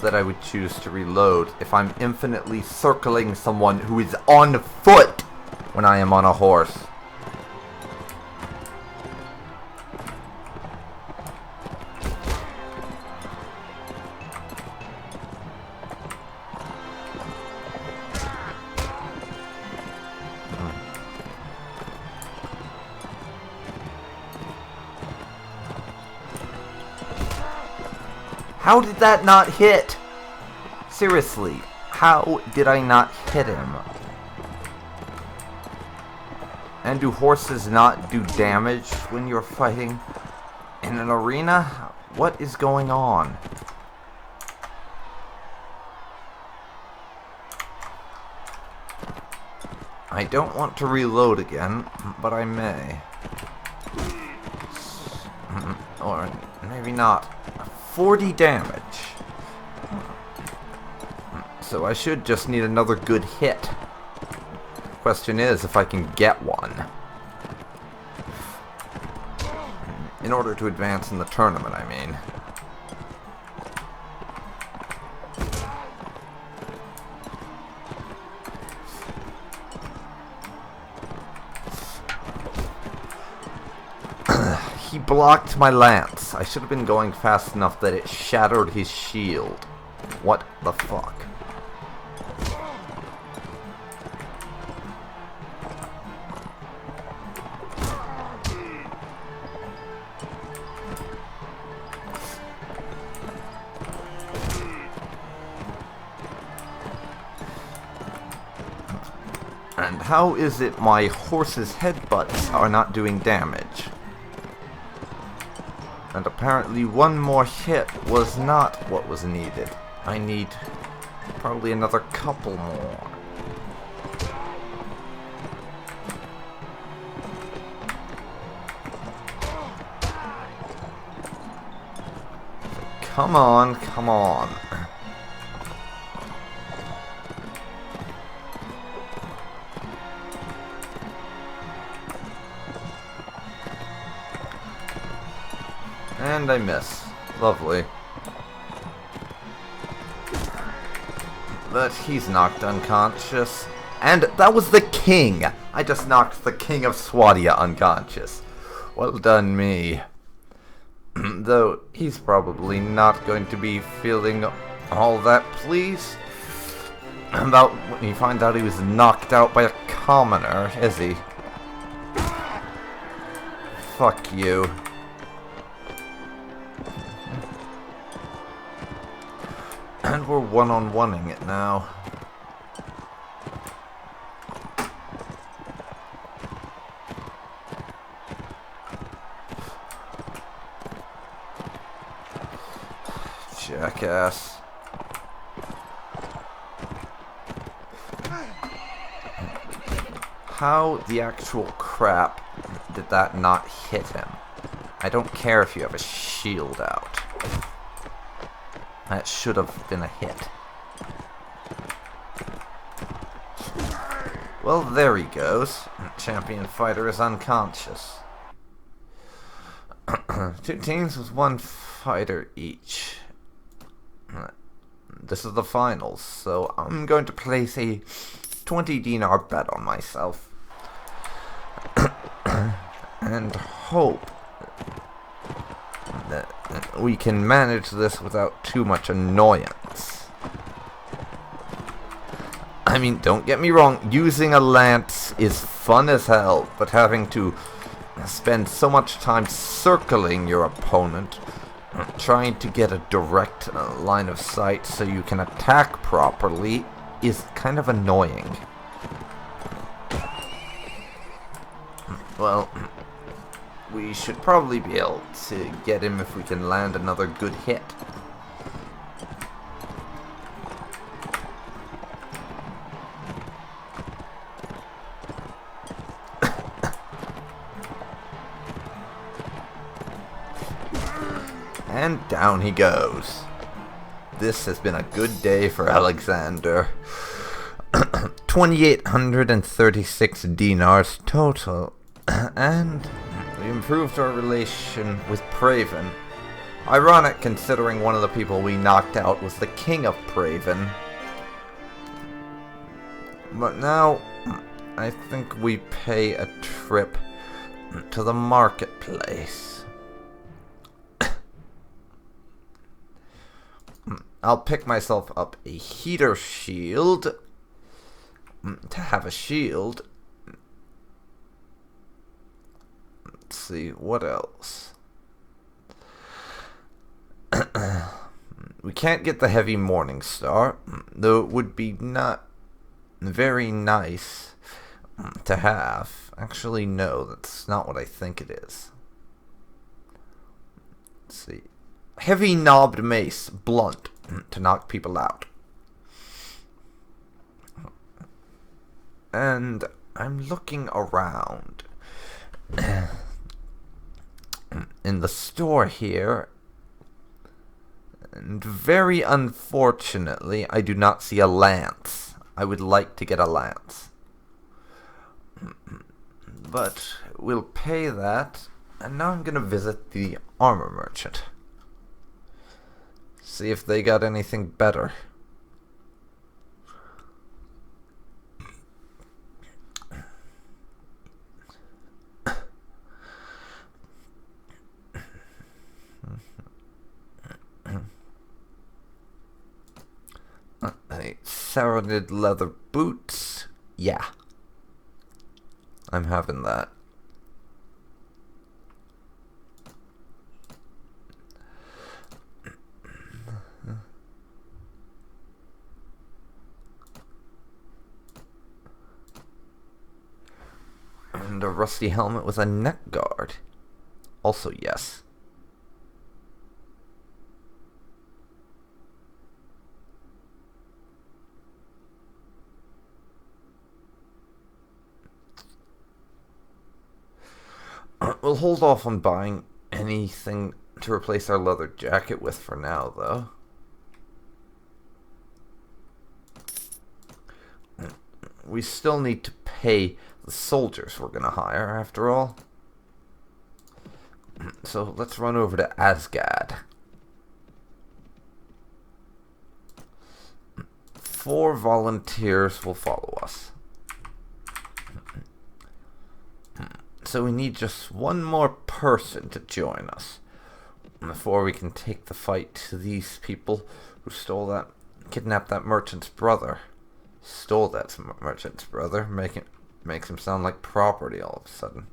that I would choose to reload if I'm infinitely circling someone who is on foot. when I am on a horse. How did that not hit? Seriously, how did I not hit him? And do horses not do damage when you're fighting in an arena? What is going on? I don't want to reload again, but I may. Or maybe not. 40 damage. So I should just need another good hit. Question is if I can get one. In order to advance in the tournament, I mean. He blocked my lance. I should have been going fast enough that it shattered his shield. What the fuck? And how is it my horse's headbutts are not doing damage? And apparently one more hit was not what was needed. I need probably another couple more. Come on, come on. And I miss. Lovely. But he's knocked unconscious. And that was the king! I just knocked the king of Swadia unconscious. Well done me. Though he's probably not going to be feeling all that pleased about when he finds out he was knocked out by a commoner, is he? Fuck you. And we're one-on-oneing it now. Jackass. How the actual crap did that not hit him? I don't care if you have a shield out. That should have been a hit. Well, there he goes. Champion fighter is unconscious. 2 teams with 1 fighter each. This is the finals, so I'm going to place a 20 dinar bet on myself. And hope that we can manage this without too much annoyance. I mean, don't get me wrong, using a lance is fun as hell, but having to spend so much time circling your opponent, trying to get a direct line of sight so you can attack properly, is kind of annoying. Well, we should probably be able to get him if we can land another good hit. And down he goes. This has been a good day for Alexander. 2,836 dinars total. And we improved our relation with Praven. Ironic considering one of the people we knocked out was the king of Praven. But now I think we pay a trip to the marketplace. I'll pick myself up a heater shield to have a shield. Let's see, what else? We can't get the heavy morning star, though it would be not very nice to have. Actually, no, that's not what I think it is. Let's see. Heavy knobbed mace, blunt, to knock people out. And I'm looking around in the store here, and very unfortunately, I do not see a lance. I would like to get a lance. But we'll pay that, and now I'm going to visit the armor merchant. See if they got anything better. Serrated leather boots. Yeah. I'm having that. And a rusty helmet with a neck guard. Also yes. We'll hold off on buying anything to replace our leather jacket with for now, though. We still need to pay the soldiers we're going to hire, after all. So let's run over to Asgard. 4 volunteers will follow us. So we need just one more person to join us before we can take the fight to these people who kidnapped that merchant's brother. Stole that merchant's brother, makes him sound like property all of a sudden.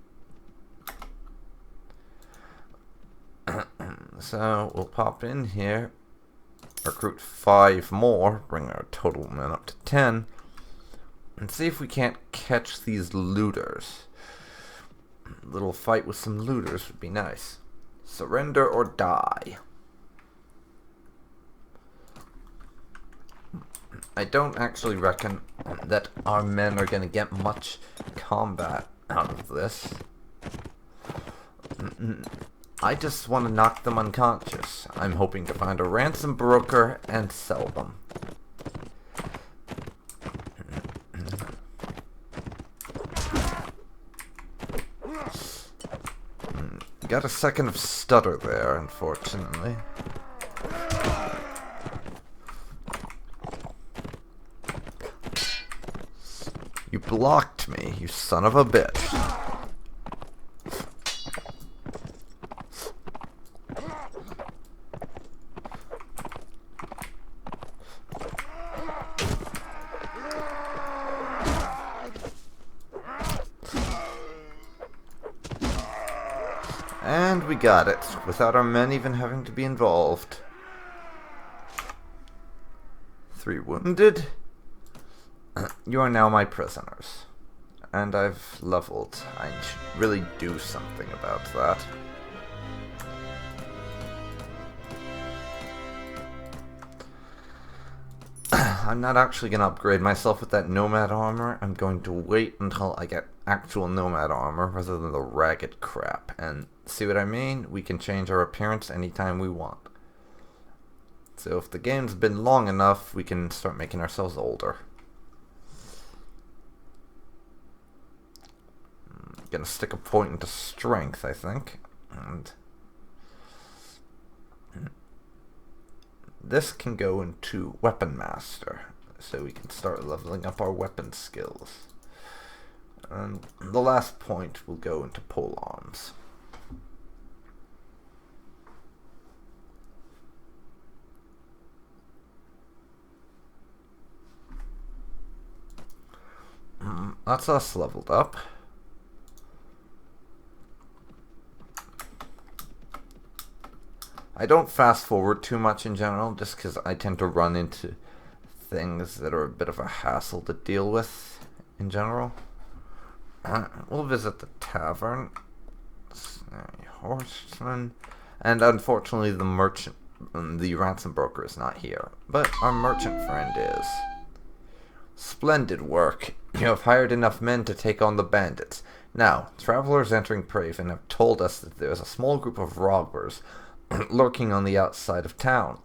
So we'll pop in here, recruit 5 more, bring our total men up to 10, and see if we can't catch these looters. A little fight with some looters would be nice. Surrender or die. I don't actually reckon that our men are going to get much combat out of this. I just want to knock them unconscious. I'm hoping to find a ransom broker and sell them. Got a second of stutter there, unfortunately. You blocked me, you son of a bitch. And we got it, without our men even having to be involved. 3 wounded. You are now my prisoners. And I've leveled. I should really do something about that. I'm not actually going to upgrade myself with that nomad armor. I'm going to wait until I get actual nomad armor rather than the ragged crap. And see what I mean? We can change our appearance anytime we want. So if the game's been long enough, we can start making ourselves older. I'm gonna stick a point into strength, I think. And this can go into Weapon Master, so we can start leveling up our weapon skills. And the last point will go into pole arms. That's us leveled up. I don't fast forward too much in general, just because I tend to run into things that are a bit of a hassle to deal with in general. We'll visit the tavern. Horseman. And unfortunately the merchant, the ransom broker is not here. But our merchant friend is. Splendid work. You have hired enough men to take on the bandits. Now, travelers entering Praven have told us that there is a small group of robbers lurking on the outside of town.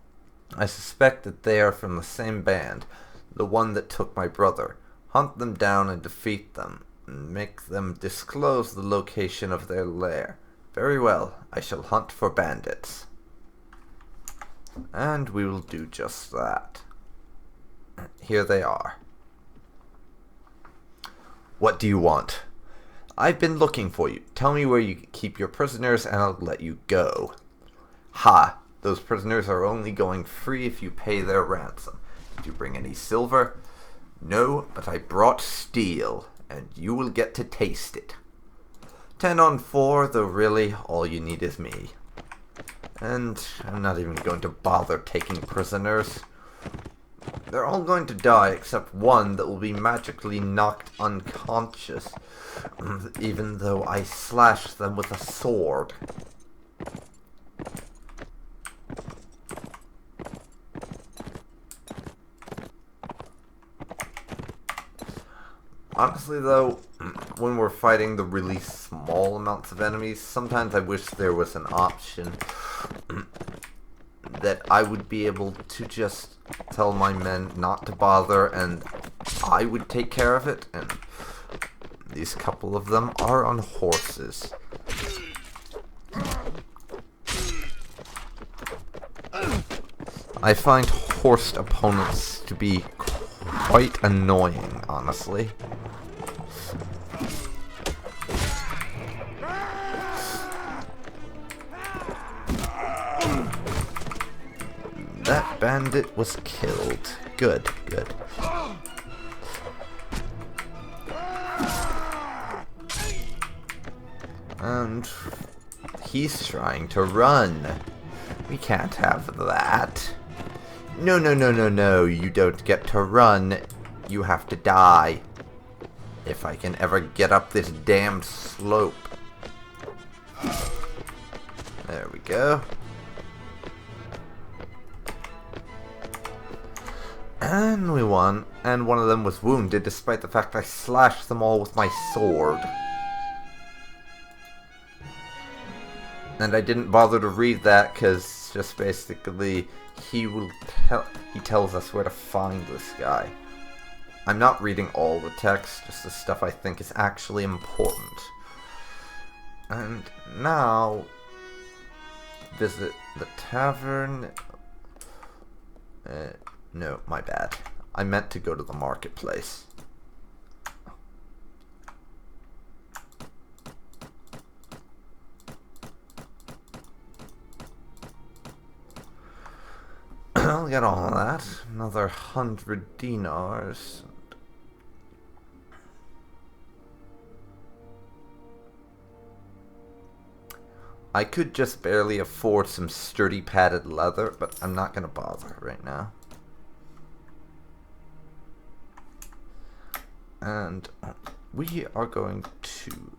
I suspect that they are from the same band, the one that took my brother. Hunt them down and defeat them, and make them disclose the location of their lair. Very well, I shall hunt for bandits. And we will do just that. Here they are. What do you want? I've been looking for you. Tell me where you keep your prisoners and I'll let you go. Ha! Those prisoners are only going free if you pay their ransom. Did you bring any silver? No, but I brought steel, and you will get to taste it. 10 on 4, though really, all you need is me. And I'm not even going to bother taking prisoners. They're all going to die except one that will be magically knocked unconscious, even though I slashed them with a sword. Honestly though, when we're fighting the really small amounts of enemies, sometimes I wish there was an option that I would be able to just tell my men not to bother and I would take care of it, and these couple of them are on horses. I find horsed opponents to be quite annoying, honestly. That bandit was killed. Good, good. And he's trying to run. We can't have that. No, no, no, no, no. You don't get to run. You have to die. If I can ever get up this damned slope. There we go. And we won, and one of them was wounded despite the fact I slashed them all with my sword. And I didn't bother to read that because just basically he tells us where to find this guy. I'm not reading all the text, just the stuff I think is actually important. And now visit the tavern. No, my bad. I meant to go to the marketplace. I'll get all of that. Another 100 dinars. I could just barely afford some sturdy padded leather, but I'm not gonna bother right now. And we are going to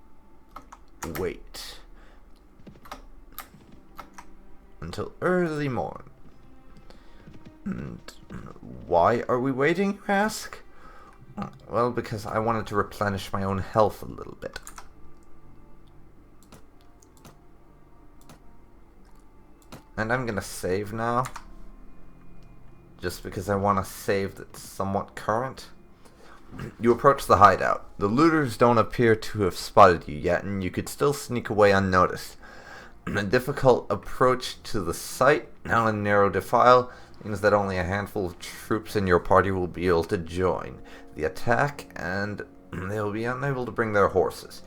wait until early morn. And why are we waiting, you ask? Well, because I wanted to replenish my own health a little bit. And I'm gonna save now, just because I want to save that's somewhat current. You approach the hideout. The looters don't appear to have spotted you yet, and you could still sneak away unnoticed. A difficult approach to the site, down a narrow defile, means that only a handful of troops in your party will be able to join the attack, and they will be unable to bring their horses.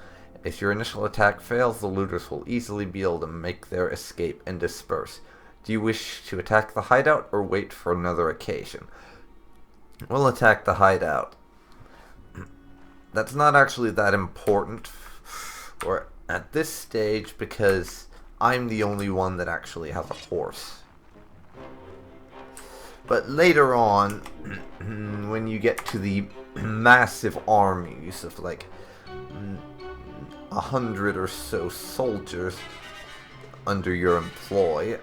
If your initial attack fails, the looters will easily be able to make their escape and disperse. Do you wish to attack the hideout or wait for another occasion? We'll attack the hideout. That's not actually that important or at this stage because I'm the only one that actually has a horse. But later on, when you get to the massive armies of like 100 or so soldiers under your employ,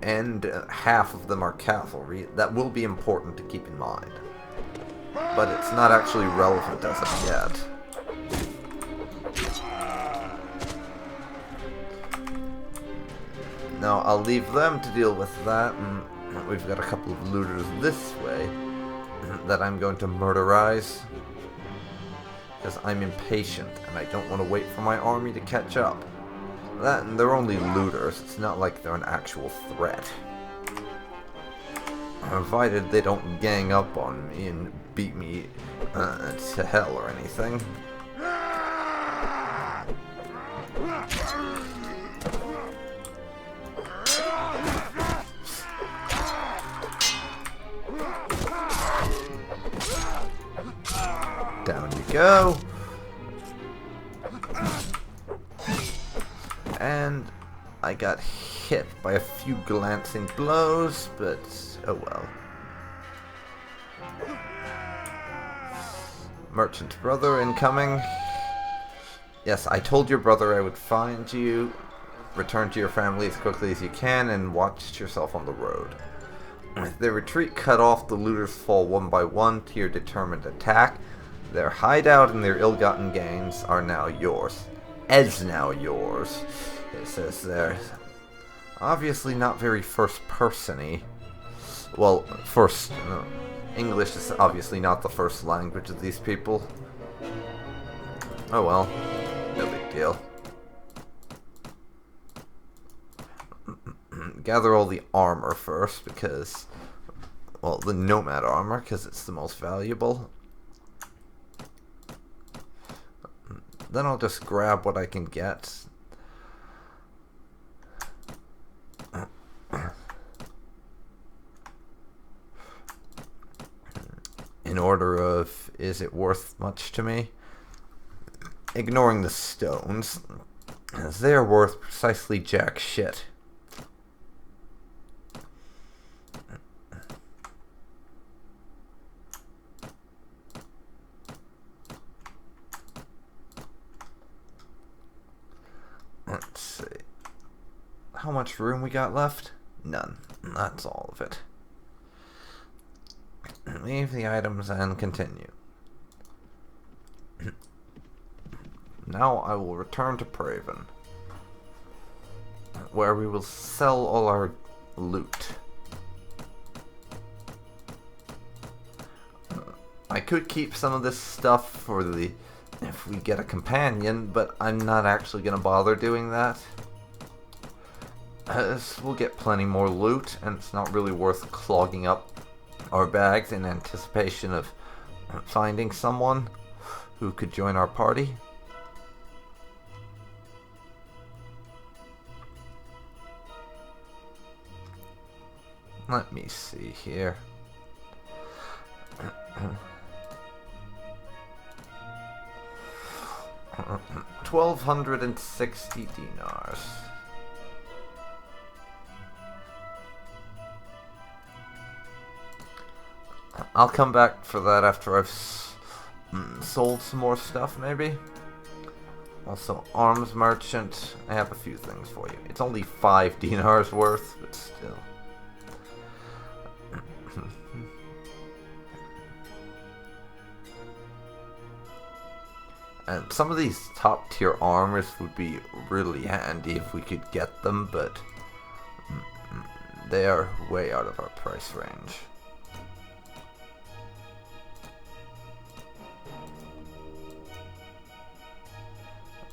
and half of them are cavalry, that will be important to keep in mind. But it's not actually relevant as of yet. Now I'll leave them to deal with that, and we've got a couple of looters this way that I'm going to murderize. Because I'm impatient, and I don't want to wait for my army to catch up. That, and they're only looters, it's not like they're an actual threat. Provided they don't gang up on me and beat me to hell or anything. Down you go. And I got hit by a few glancing blows, but oh well. Merchant brother incoming. Yes, I told your brother I would find you. Return to your family as quickly as you can and watch yourself on the road. With their retreat cut off, the looters fall one by one to your determined attack. Their hideout and their ill-gotten gains are now yours. Is now yours, it says there. Obviously not very first-person-y. Well, English is obviously not the first language of these people. Oh well, no big deal. Gather all the armor first, because, well, the nomad armor, because it's the most valuable. Then I'll just grab what I can get. In order of, is it worth much to me? Ignoring the stones, as they are worth precisely jack shit. Let's see. How much room we got left? None. That's all of it. Leave the items and continue. Now I will return to Praven, where we will sell all our loot. I could keep some of this stuff for the if we get a companion, but I'm not actually going to bother doing that. We'll get plenty more loot, and it's not really worth clogging up our bags in anticipation of finding someone who could join our party. Let me see here. 1,260 dinars. I'll come back for that after I've sold some more stuff, maybe. Also, arms merchant. I have a few things for you. It's only 5 dinars worth, but still. And some of these top tier armors would be really handy if we could get them, but they are way out of our price range.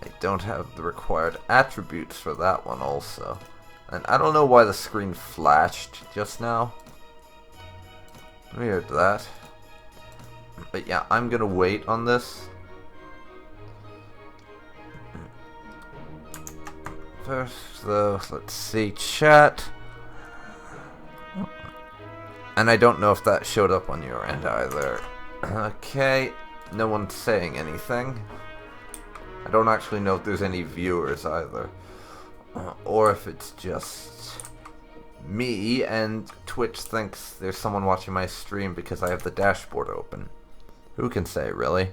I don't have the required attributes for that one also. And I don't know why the screen flashed just now. Weird that. But yeah, I'm gonna wait on this. First, though, let's see, chat. And I don't know if that showed up on your end either. Okay, no one's saying anything. I don't actually know if there's any viewers either. Or if it's just me and Twitch thinks there's someone watching my stream because I have the dashboard open. Who can say, really?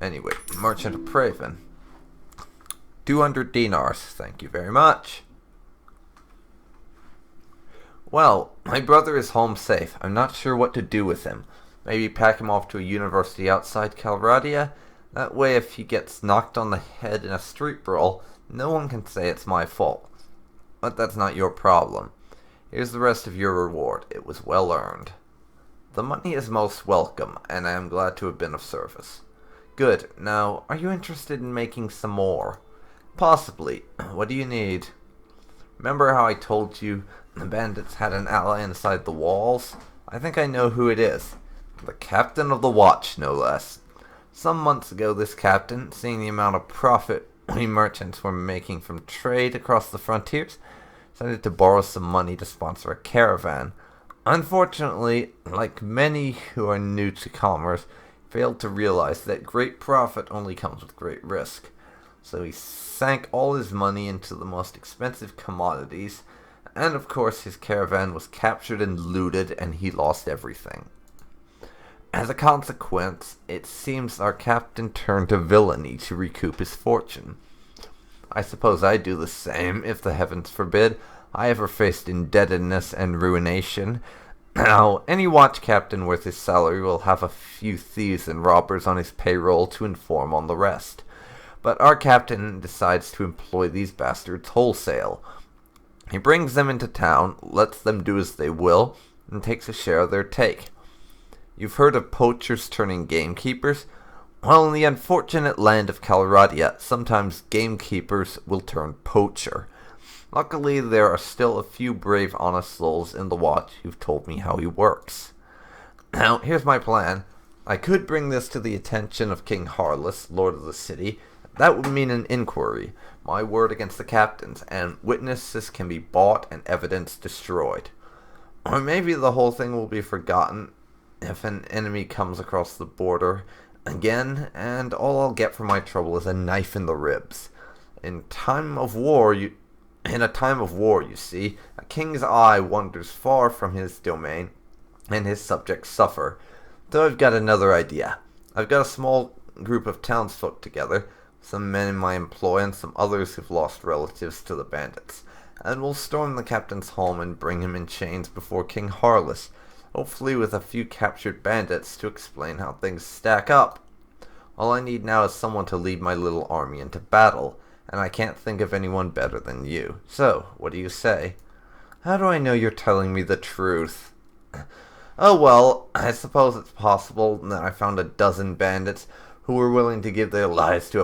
Anyway, Merchant of Praven. 200 dinars, thank you very much. Well, my brother is home safe. I'm not sure what to do with him. Maybe pack him off to a university outside Calradia? That way if he gets knocked on the head in a street brawl, no one can say it's my fault. But that's not your problem. Here's the rest of your reward. It was well earned. The money is most welcome, and I am glad to have been of service. Good. Now, are you interested in making some more? Possibly. What do you need? Remember how I told you the bandits had an ally inside the walls? I think I know who it is. The captain of the watch, no less. Some months ago, this captain, seeing the amount of profit we merchants were making from trade across the frontiers, decided to borrow some money to sponsor a caravan. Unfortunately, like many who are new to commerce, failed to realize that great profit only comes with great risk. So he sank all his money into the most expensive commodities, and of course his caravan was captured and looted, and he lost everything. As a consequence, it seems our captain turned to villainy to recoup his fortune. I suppose I'd do the same, if the heavens forbid I ever faced indebtedness and ruination. Now, any watch captain worth his salary will have a few thieves and robbers on his payroll to inform on the rest. But our captain decides to employ these bastards wholesale. He brings them into town, lets them do as they will, and takes a share of their take. You've heard of poachers turning gamekeepers? Well, in the unfortunate land of Calradia, sometimes gamekeepers will turn poacher. Luckily, there are still a few brave, honest souls in the watch who've told me how he works. Now, here's my plan. I could bring this to the attention of King Harless, Lord of the City. That would mean an inquiry, my word against the captain's, and witnesses can be bought and evidence destroyed. Or maybe the whole thing will be forgotten if an enemy comes across the border again, and all I'll get for my trouble is a knife in the ribs. In a time of war, you see, a king's eye wanders far from his domain, and his subjects suffer. So I've got another idea. I've got a small group of townsfolk together, some men in my employ and some others who've lost relatives to the bandits, and we'll storm the captain's home and bring him in chains before King Harless, hopefully with a few captured bandits to explain how things stack up. All I need now is someone to lead my little army into battle, and I can't think of anyone better than you. So, what do you say? How do I know you're telling me the truth? Oh well, I suppose it's possible that I found a dozen bandits who were willing to give their lives to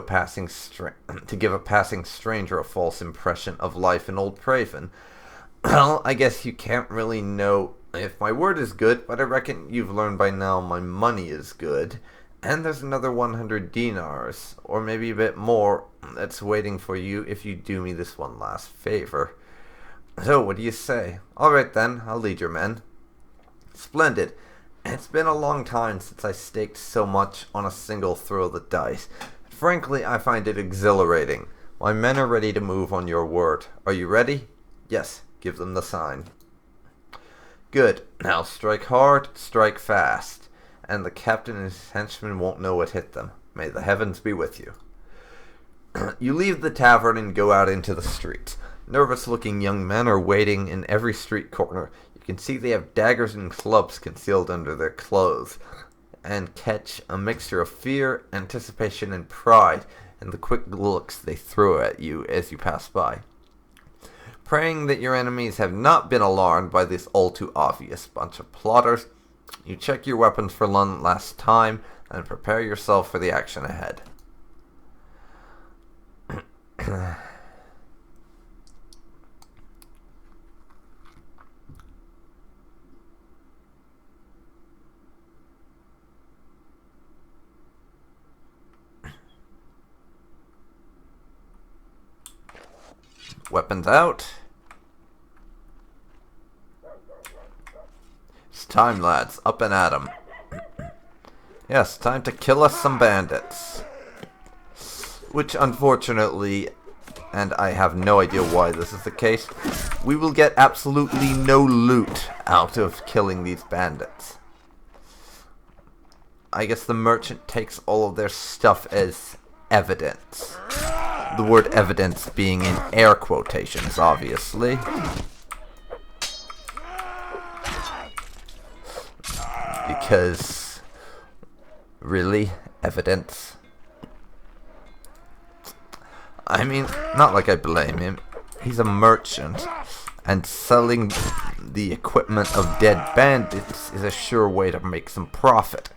give a passing stranger a false impression of life in Old Praven. Well, I guess you can't really know if my word is good, but I reckon you've learned by now my money is good. And there's another 100 dinars, or maybe a bit more, that's waiting for you if you do me this one last favor. So, what do you say? Alright then, I'll lead your men. Splendid. It's been a long time since I staked so much on a single throw of the dice. Frankly, I find it exhilarating. My men are ready to move on your word. Are you ready? Yes, give them the sign. Good. Now strike hard, strike fast, and the captain and his henchmen won't know what hit them. May the heavens be with you. You leave the tavern and go out into the streets. Nervous-looking young men are waiting in every street corner. You can see they have daggers and clubs concealed under their clothes, and catch a mixture of fear, anticipation, and pride in the quick looks they throw at you as you pass by. Praying that your enemies have not been alarmed by this all-too-obvious bunch of plotters, you check your weapons for one last time and prepare yourself for the action ahead. Weapons out. It's time, lads. Up and at 'em. Yes, time to kill us some bandits. Which, unfortunately, and I have no idea why this is the case, we will get absolutely no loot out of killing these bandits. I guess the merchant takes all of their stuff as evidence. The word evidence being in air quotations, obviously. Because, really, evidence? I mean, not like I blame him. He's a merchant, and selling the equipment of dead bandits is a sure way to make some profit.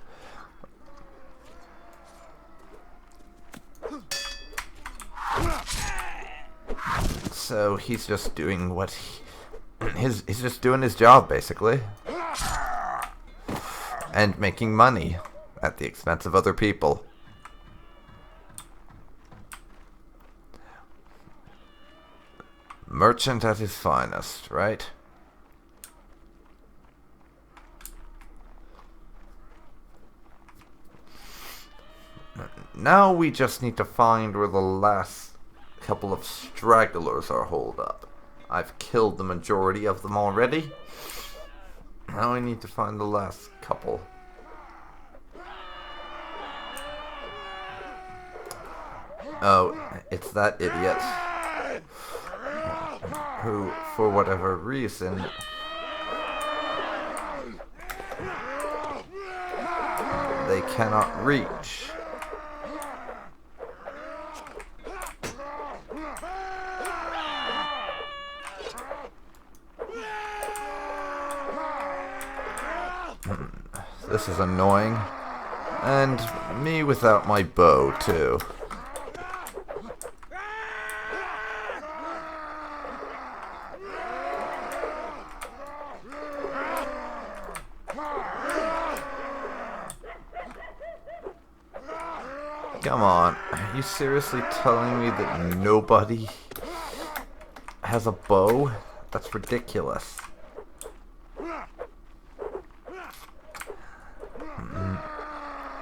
So he's just doing what he's just doing his job, basically. And making money at the expense of other people. Merchant at his finest, right? Now we just need to find where the last couple of stragglers are holed up. I've killed the majority of them already. Now we need to find the last couple. Oh, it's that idiot who, for whatever reason, they cannot reach. This is annoying. And me without my bow, too. Come on, are you seriously telling me that nobody has a bow? That's ridiculous.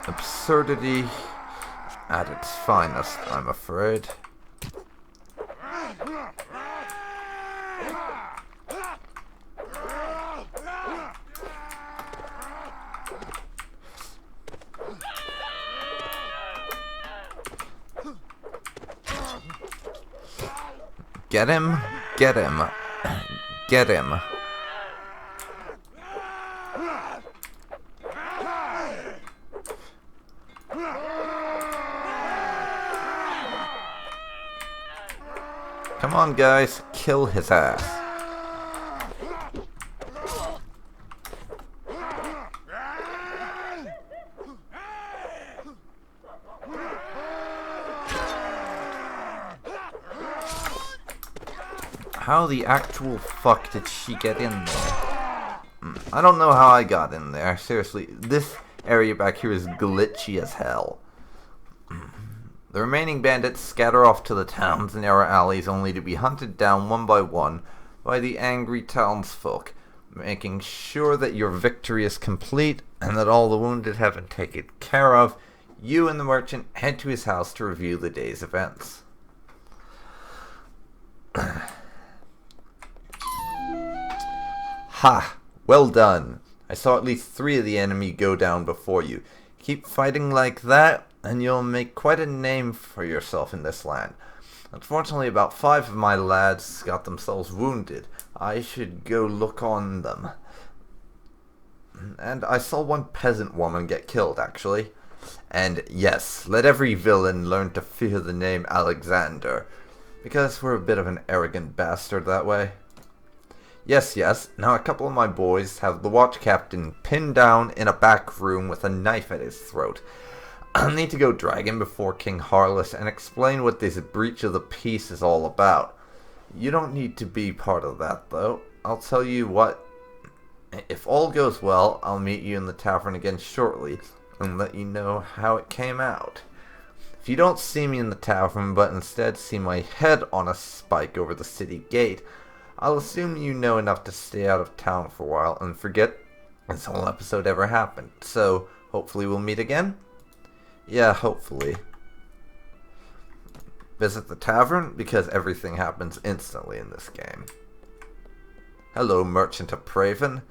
Absurdity at its finest, I'm afraid. Get him, get him, get him. Come on, guys, kill his ass. How the actual fuck did she get in there? I don't know how I got in there. Seriously, this area back here is glitchy as hell. The remaining bandits scatter off to the towns and narrow alleys only to be hunted down one by the angry townsfolk, making sure that your victory is complete and that all the wounded have been taken care of. You and the merchant head to his house to review the day's events. Ha! Well done. I saw at least 3 of the enemy go down before you. Keep fighting like that, and you'll make quite a name for yourself in this land. Unfortunately, about 5 of my lads got themselves wounded. I should go look on them. And I saw one peasant woman get killed, actually. And yes, let every villain learn to fear the name Alexander, because we're a bit of an arrogant bastard that way. Yes, now a couple of my boys have the watch captain pinned down in a back room with a knife at his throat. I'll need to go drag him before King Harless and explain what this breach of the peace is all about. You don't need to be part of that, though. I'll tell you what, if all goes well, I'll meet you in the tavern again shortly and let you know how it came out. If you don't see me in the tavern, but instead see my head on a spike over the city gate, I'll assume you know enough to stay out of town for a while and forget this whole episode ever happened. So, hopefully we'll meet again? Yeah, hopefully. Visit the tavern, because everything happens instantly in this game. Hello, Merchant of Praven.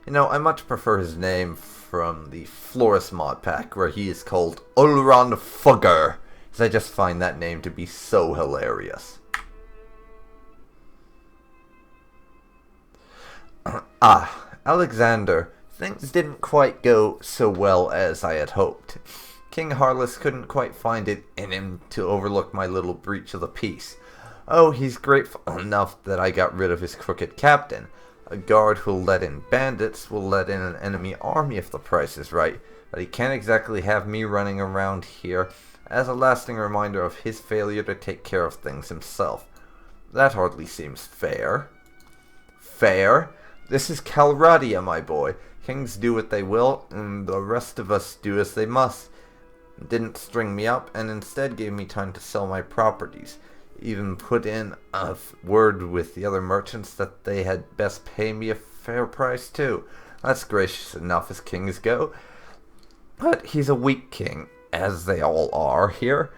You know, I much prefer his name from the Florist mod pack, where he is called Ulron Fugger, as I just find that name to be so hilarious. Alexander, things didn't quite go so well as I had hoped. King Harless couldn't quite find it in him to overlook my little breach of the peace. Oh, he's grateful enough that I got rid of his crooked captain. A guard who'll let in bandits will let in an enemy army if the price is right, but he can't exactly have me running around here as a lasting reminder of his failure to take care of things himself. That hardly seems fair. Fair? This is Calradia, my boy. Kings do what they will, and the rest of us do as they must. Didn't string me up, and instead gave me time to sell my properties. Even put in a word with the other merchants that they had best pay me a fair price too. That's gracious enough as kings go. But he's a weak king, as they all are here.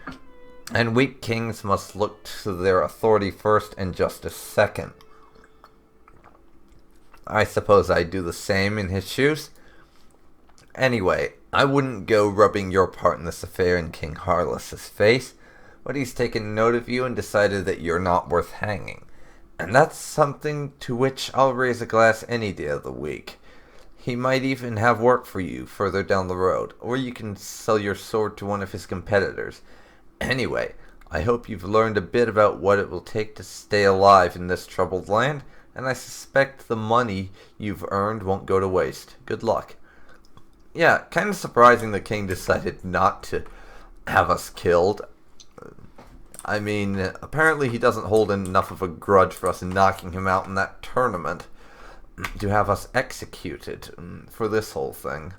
And weak kings must look to their authority first and justice second. I suppose I'd do the same in his shoes. Anyway, I wouldn't go rubbing your part in this affair in King Harless's face, but he's taken note of you and decided that you're not worth hanging. And that's something to which I'll raise a glass any day of the week. He might even have work for you further down the road, or you can sell your sword to one of his competitors. Anyway, I hope you've learned a bit about what it will take to stay alive in this troubled land, and I suspect the money you've earned won't go to waste. Good luck. Yeah, kind of surprising the king decided not to have us killed. I mean, apparently he doesn't hold enough of a grudge for us knocking him out in that tournament to have us executed for this whole thing.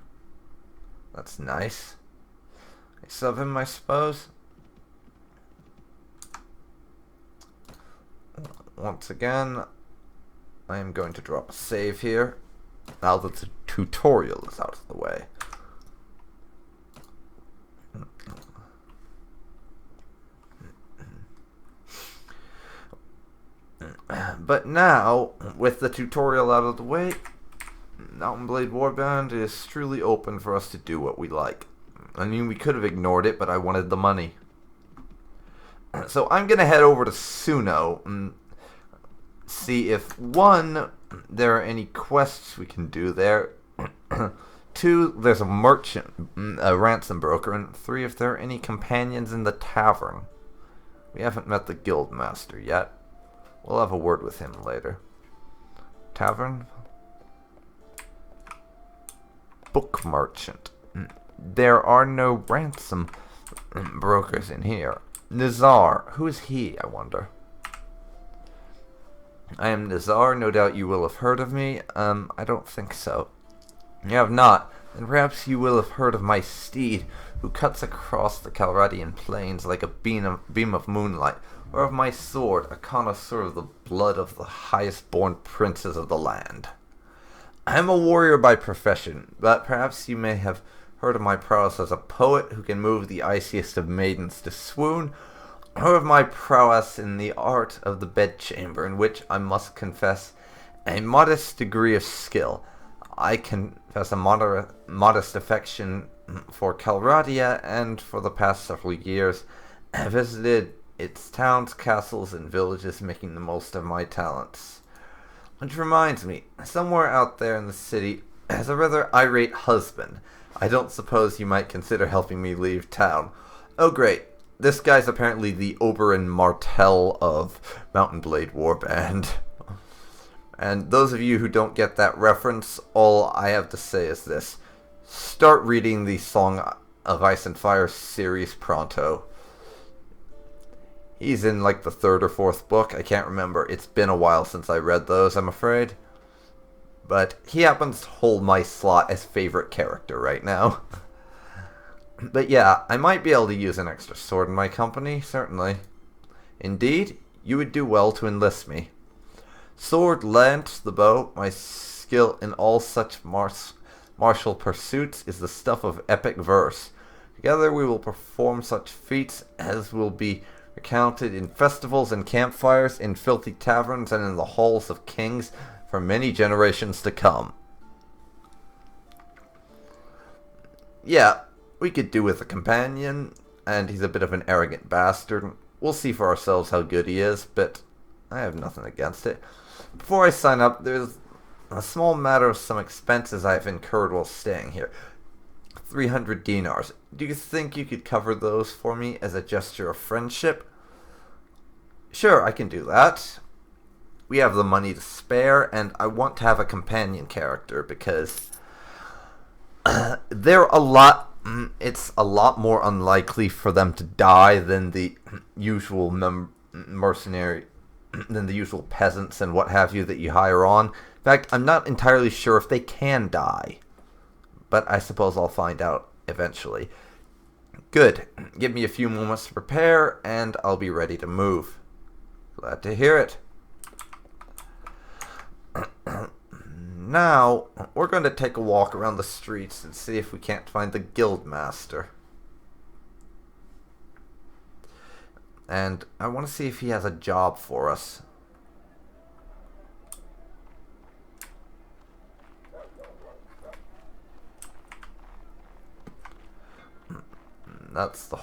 That's nice. Nice of him, I suppose. Once again, I am going to drop a save here, now that the tutorial is out of the way. But now, with the tutorial out of the way, Mount and Blade Warband is truly open for us to do what we like. I mean, we could have ignored it, but I wanted the money. So I'm going to head over to Suno and see if, 1, there are any quests we can do there, 2, there's a merchant, a ransom broker, and 3, if there are any companions in the tavern. We haven't met the guild master yet. We'll have a word with him later. Tavern? Book merchant. There are no ransom brokers in here. Nizar. Who is he, I wonder? I am Nizar. No doubt you will have heard of me. I don't think so. You have not. Then perhaps you will have heard of my steed, who cuts across the Calradian plains like a beam of moonlight, or of my sword, a connoisseur of the blood of the highest-born princes of the land. I am a warrior by profession, but perhaps you may have heard of my prowess as a poet who can move the iciest of maidens to swoon, or of my prowess in the art of the bedchamber, in which I must confess a modest degree of skill. I confess a modest affection for Calradia, and for the past several years have visited its towns, castles, and villages, making the most of my talents. Which reminds me, somewhere out there in the city has a rather irate husband. I don't suppose you might consider helping me leave town. Oh great, this guy's apparently the Oberyn Martell of Mount and Blade Warband. And those of you who don't get that reference, all I have to say is this. Start reading the Song of Ice and Fire series pronto. He's in like the 3rd or 4th book. I can't remember. It's been a while since I read those, I'm afraid. But he happens to hold my slot as favorite character right now. But yeah, I might be able to use an extra sword in my company, certainly. Indeed, you would do well to enlist me. Sword, lance, the bow, my skill in all such martial pursuits is the stuff of epic verse. Together we will perform such feats as will be recounted in festivals and campfires, in filthy taverns, and in the halls of kings for many generations to come. Yeah, we could do with a companion, and he's a bit of an arrogant bastard. We'll see for ourselves how good he is, but I have nothing against it. Before I sign up, there's a small matter of some expenses I've incurred while staying here. 300 dinars. Do you think you could cover those for me as a gesture of friendship? Sure, I can do that. We have the money to spare, and I want to have a companion character because it's a lot more unlikely for them to die than the usual mercenary, than the usual peasants and what have you that you hire on. In fact, I'm not entirely sure if they can die, but I suppose I'll find out eventually. Good. Give me a few moments to prepare, and I'll be ready to move. Glad to hear it. Now, we're going to take a walk around the streets and see if we can't find the guildmaster. And I want to see if he has a job for us. That's the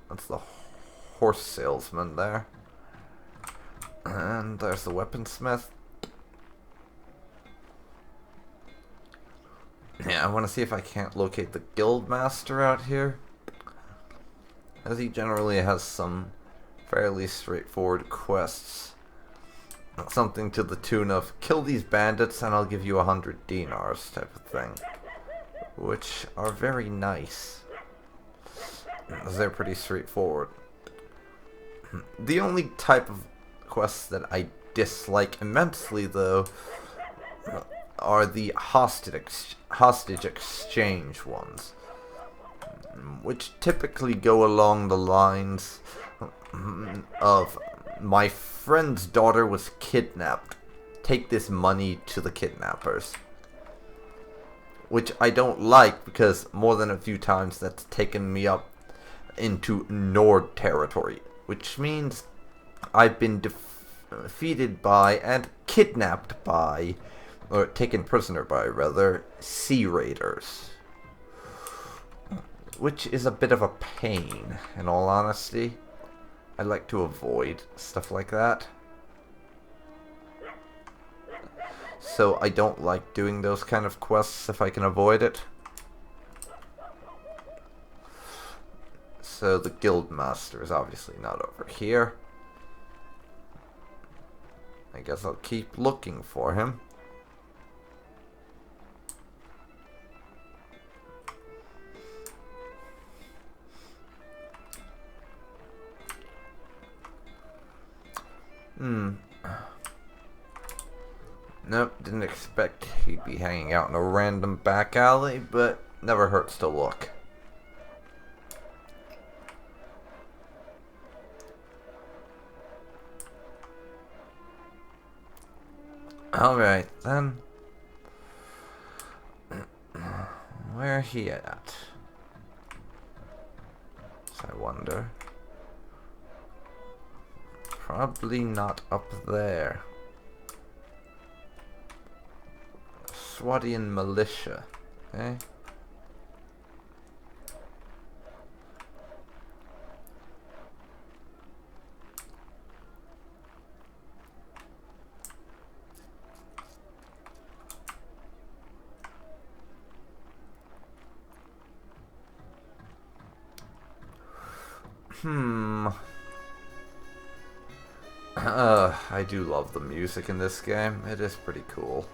that's the horse salesman there. And there's the weaponsmith. Yeah, I want to see if I can't locate the guildmaster out here, as he generally has some fairly straightforward quests. Something to the tune of, kill these bandits and I'll give you 100 dinars type of thing. Which are very nice, as they're pretty straightforward. The only type of quests that I dislike immensely, though, are the hostage exchange ones, which typically go along the lines of, my friend's daughter was kidnapped. Take this money to the kidnappers. Which I don't like, because more than a few times that's taken me up into Nord territory, which means I've been defeated by and kidnapped by, or taken prisoner by, rather, sea raiders. Which is a bit of a pain, in all honesty. I like to avoid stuff like that. So I don't like doing those kind of quests if I can avoid it. So the guildmaster is obviously not over here. I guess I'll keep looking for him. Nope, didn't expect he'd be hanging out in a random back alley, but never hurts to look. Alright, then. Where he at? I wonder. Probably not up there. Swadian militia, eh? I do love the music in this game. It is pretty cool.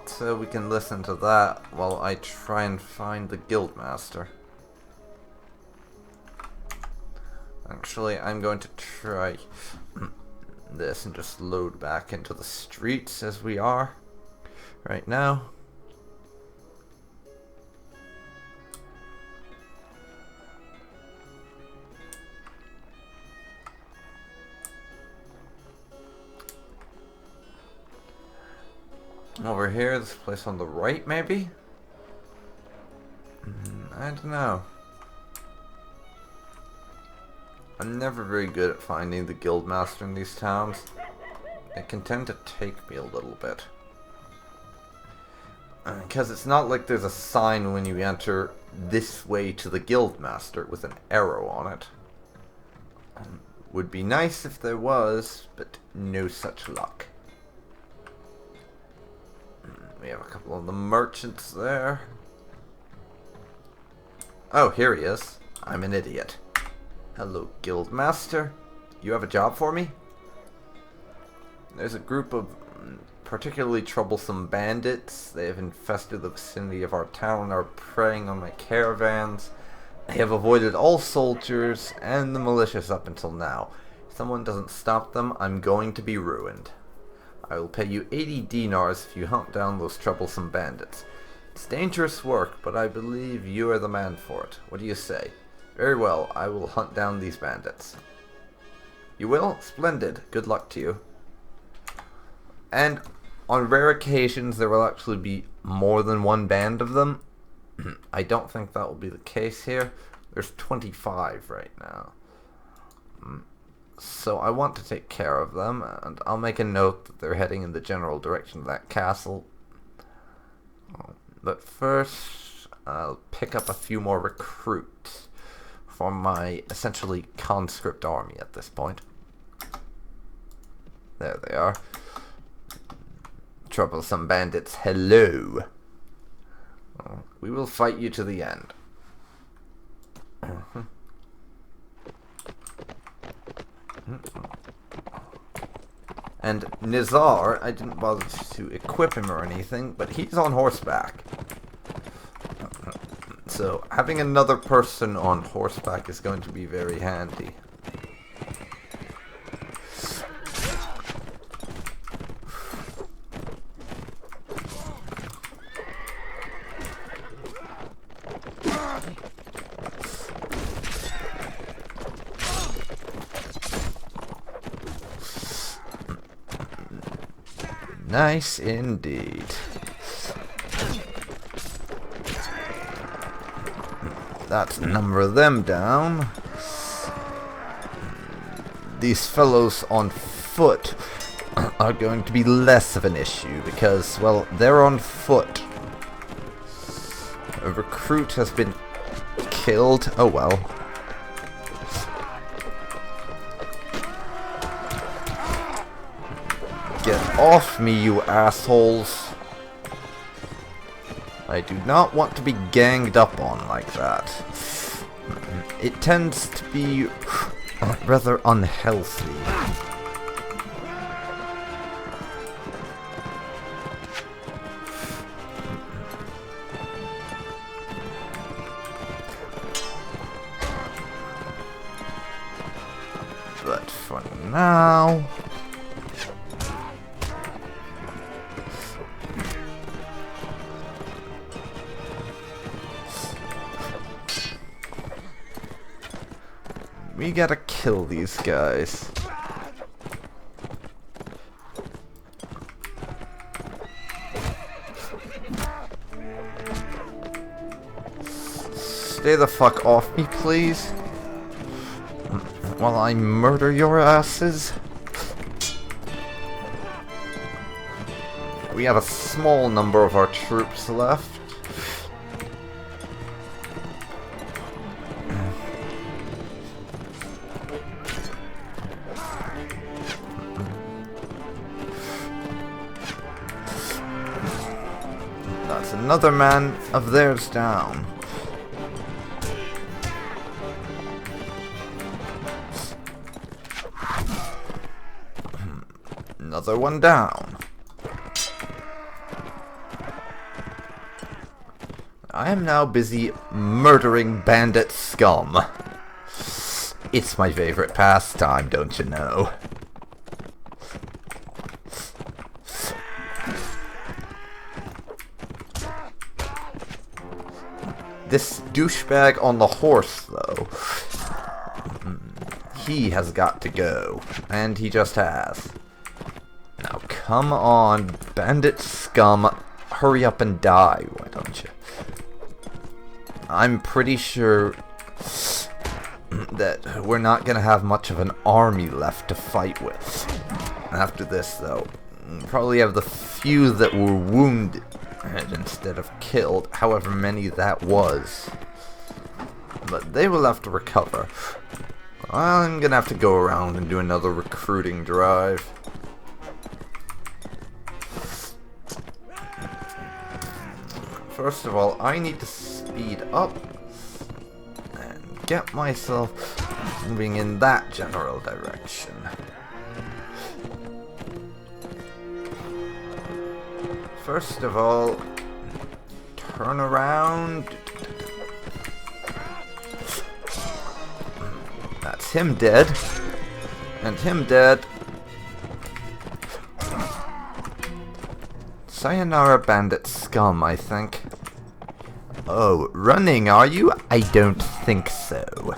So we can listen to that while I try and find the guildmaster. Actually, I'm going to try. this and just load back into the streets as we are right now. Over here, this place on the right, maybe? I don't know. I'm never very good at finding the guildmaster in these towns. It can tend to take me a little bit. Because it's not like there's a sign when you enter this way to the guildmaster with an arrow on it. Would be nice if there was, but no such luck. We have a couple of the merchants there. Oh, here he is. I'm an idiot. Hello, Guildmaster. You have a job for me? There's a group of particularly troublesome bandits. They have infested the vicinity of our town and are preying on my caravans. They have avoided all soldiers and the militias up until now. If someone doesn't stop them, I'm going to be ruined. I will pay you 80 dinars if you hunt down those troublesome bandits. It's dangerous work, but I believe you are the man for it. What do you say? Very well, I will hunt down these bandits. You will? Splendid. Good luck to you. And on rare occasions, there will actually be more than one band of them. I don't think that will be the case here. There's 25 right now. So I want to take care of them, and I'll make a note that they're heading in the general direction of that castle. But first, I'll pick up a few more recruits for my essentially conscript army at this point. There they are. Troublesome bandits, hello. We will fight you to the end. And Nizar, I didn't bother to equip him or anything, but he's on horseback. So having another person on horseback is going to be very handy. Nice indeed. That's a number of them down. These fellows on foot are going to be less of an issue because, well, they're on foot. A recruit has been killed. Oh well. Get off me, you assholes. I do not want to be ganged up on like that. It tends to be rather unhealthy. But for now... we gotta kill these guys. Stay the fuck off me, please. While I murder your asses. We have a small number of our troops left. That's another man of theirs down. Another one down. I am now busy murdering bandit scum. It's my favorite pastime, don't you know? This douchebag on the horse, though, he has got to go. And he just has. Now, come on, bandit scum. Hurry up and die, why don't you? I'm pretty sure that we're not going to have much of an army left to fight with. After this, though, we'll probably have the few that were wounded instead of killed, however many that was. But they will have to recover. I'm going to have to go around and do another recruiting drive. First of all, I need to speed up and get myself moving in that general direction. First of all, turn around. That's him dead. And him dead. Sayonara, bandit scum, I think. Oh, running, are you? I don't think so.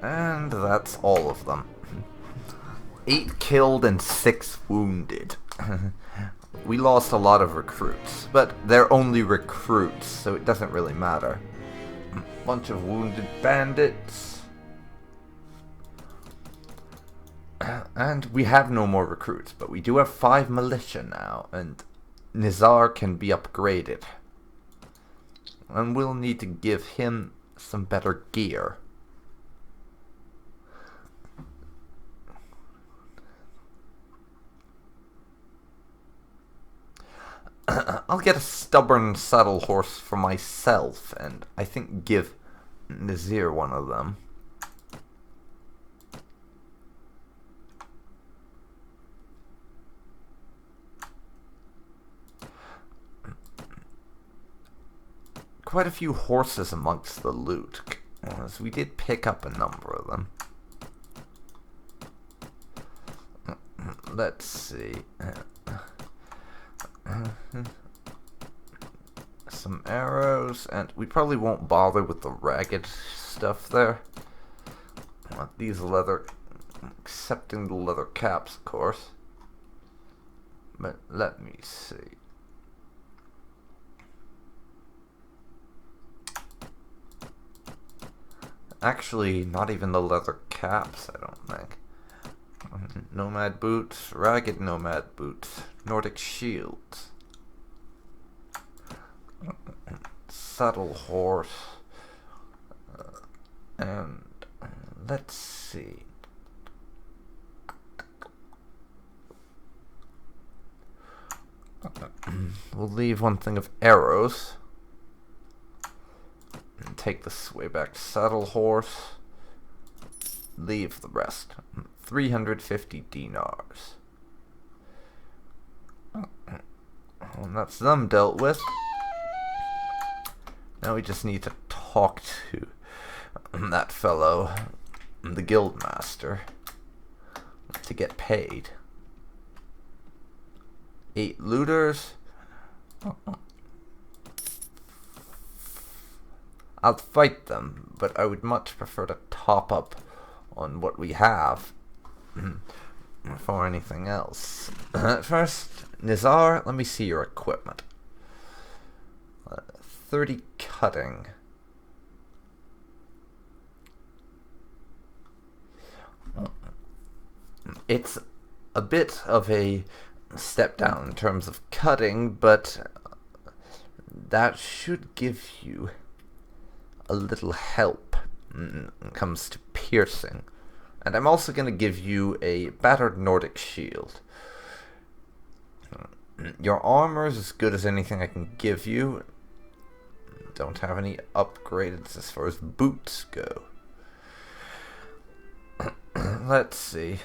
And that's all of them. 8 killed and 6 wounded. We lost a lot of recruits, but they're only recruits, so it doesn't really matter. Bunch of wounded bandits. And we have no more recruits, but we do have 5 militia now, and Nizar can be upgraded. And we'll need to give him some better gear. I'll get a stubborn saddle horse for myself, and I think give Nazir one of them. Quite a few horses amongst the loot, as we did pick up a number of them. Let's see. Some arrows, and we probably won't bother with the ragged stuff there. These leather, excepting the leather caps, of course. But let me see. Actually, not even the leather caps, I don't think. Nomad boots, ragged nomad boots, Nordic shields, saddle horse, and let's see. We'll leave one thing of arrows. And take the swayback saddle horse. Leave the rest. 350 dinars. And that's them dealt with. Now we just need to talk to that fellow, the guild master, to get paid. 8 looters. I'll fight them, but I would much prefer to top up on what we have before anything else. First, Nizar, let me see your equipment. 30 cutting. It's a bit of a step down in terms of cutting, but that should give you a little help when it comes to piercing. And I'm also going to give you a battered Nordic shield. Your armor is as good as anything I can give you. Don't have any upgrades as far as boots go. Let's see.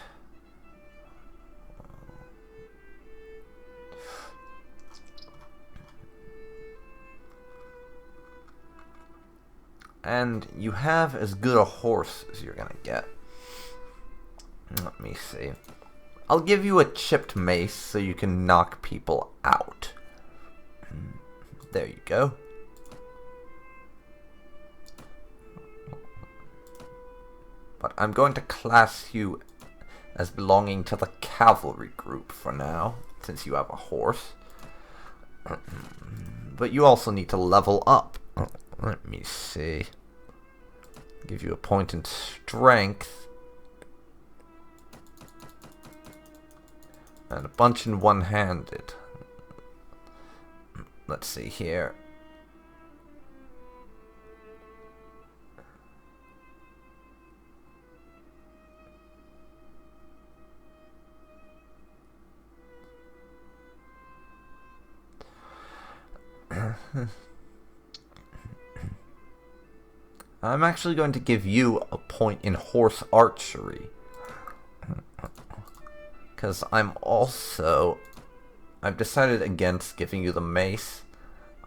And you have as good a horse as you're gonna get. Let me see. I'll give you a chipped mace so you can knock people out. There you go. But I'm going to class you as belonging to the cavalry group for now, since you have a horse. But you also need to level up. Let me see. Give you a point in strength. And a bunch in one-handed. Let's see here. I'm actually going to give you a point in horse archery. Because I've decided against giving you the mace.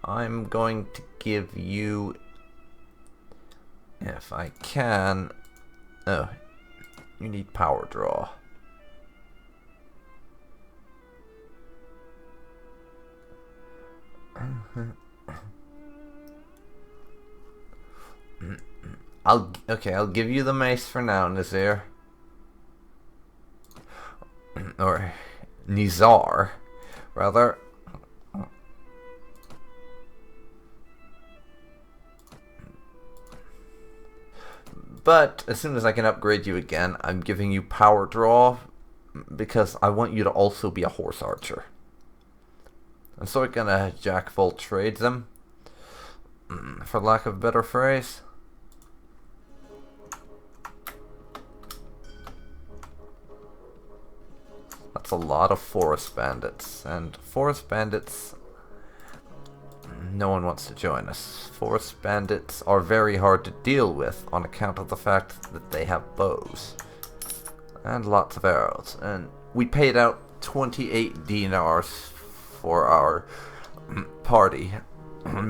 I'm going to give you, if I can, oh, you need power draw. I'll give you the mace for now, Nazir. Or Nizar, rather. But as soon as I can upgrade you again, I'm giving you power draw because I want you to also be a horse archer. I'm sort of gonna jack of all trades them, for lack of a better phrase. That's a lot of forest bandits, and forest bandits, no one wants to join us. Forest bandits are very hard to deal with on account of the fact that they have bows and lots of arrows. And we paid out 28 dinars for our party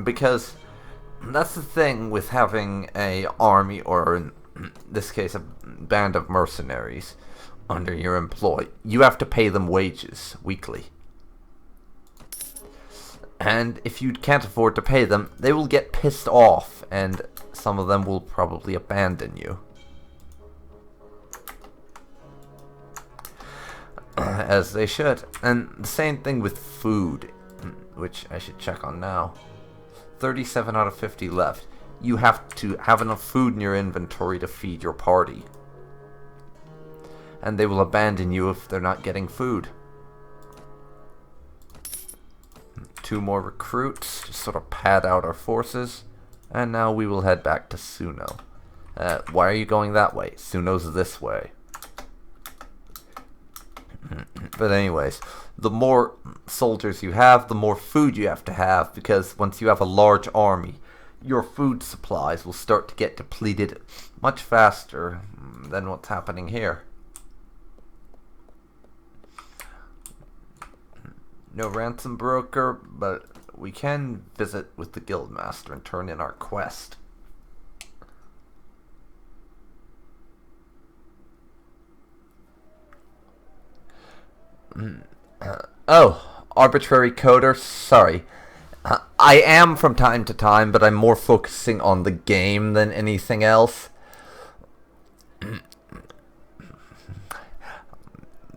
because that's the thing with having a army, or in this case a band of mercenaries under your employ. You have to pay them wages weekly. And if you can't afford to pay them, they will get pissed off, and some of them will probably abandon you. As they should. And the same thing with food, which I should check on now. 37 out of 50 left. You have to have enough food in your inventory to feed your party. And they will abandon you if they're not getting food. 2 more recruits to sort of pad out our forces. And now we will head back to Suno. Why are you going that way? Suno's this way. But anyways, the more soldiers you have, the more food you have to have, because once you have a large army, your food supplies will start to get depleted much faster than what's happening here. No ransom broker, but we can visit with the guildmaster and turn in our quest. Oh, arbitrary coder, sorry. I am from time to time, but I'm more focusing on the game than anything else.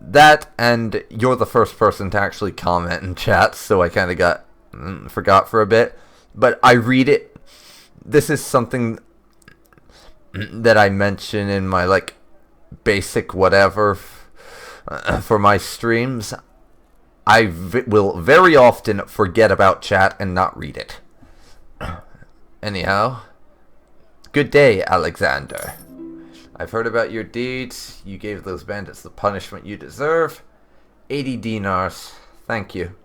That, and you're the first person to actually comment in chat, so I kind of forgot for a bit. But I read it. This is something that I mention in my, like, basic whatever for my streams. I will very often forget about chat and not read it. Anyhow, good day, Alexander. I've heard about your deeds. You gave those bandits the punishment you deserve. 80 dinars. Thank you.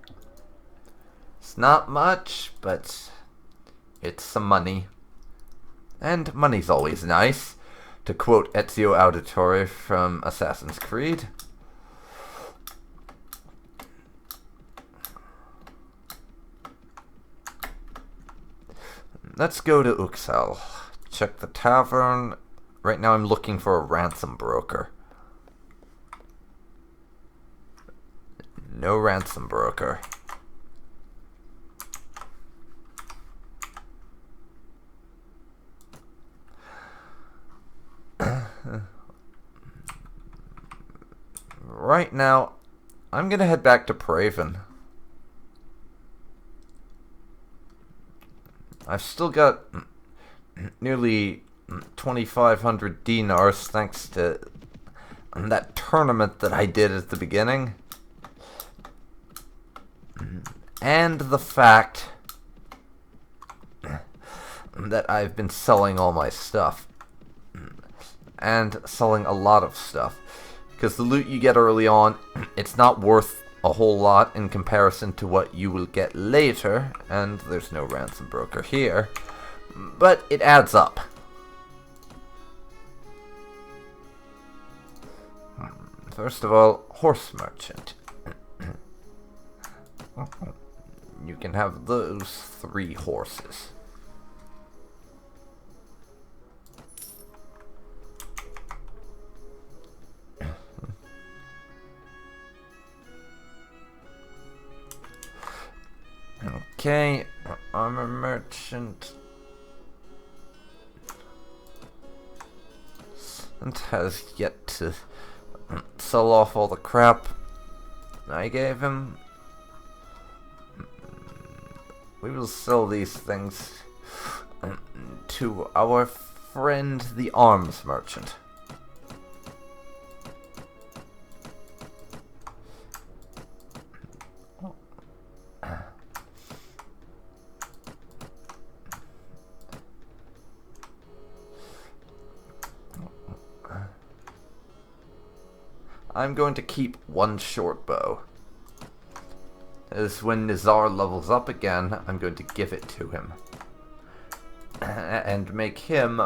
It's not much, but it's some money. And money's always nice, to quote Ezio Auditore from Assassin's Creed. Let's go to Uxal. Check the tavern. Right now I'm looking for a ransom broker. No ransom broker. Right now, I'm gonna head back to Praven. I've still got nearly 2,500 dinars thanks to that tournament that I did at the beginning. And the fact that I've been selling all my stuff. And selling a lot of stuff. Because the loot you get early on, it's not worth a whole lot in comparison to what you will get later. And there's no ransom broker here. But it adds up. First of all, horse merchant. You can have those 3 horses. Okay, armor merchant. And has yet to sell off all the crap I gave him. We will sell these things to our friend the arms merchant. I'm going to keep 1 short bow. As when Nizar levels up again, I'm going to give it to him. And make him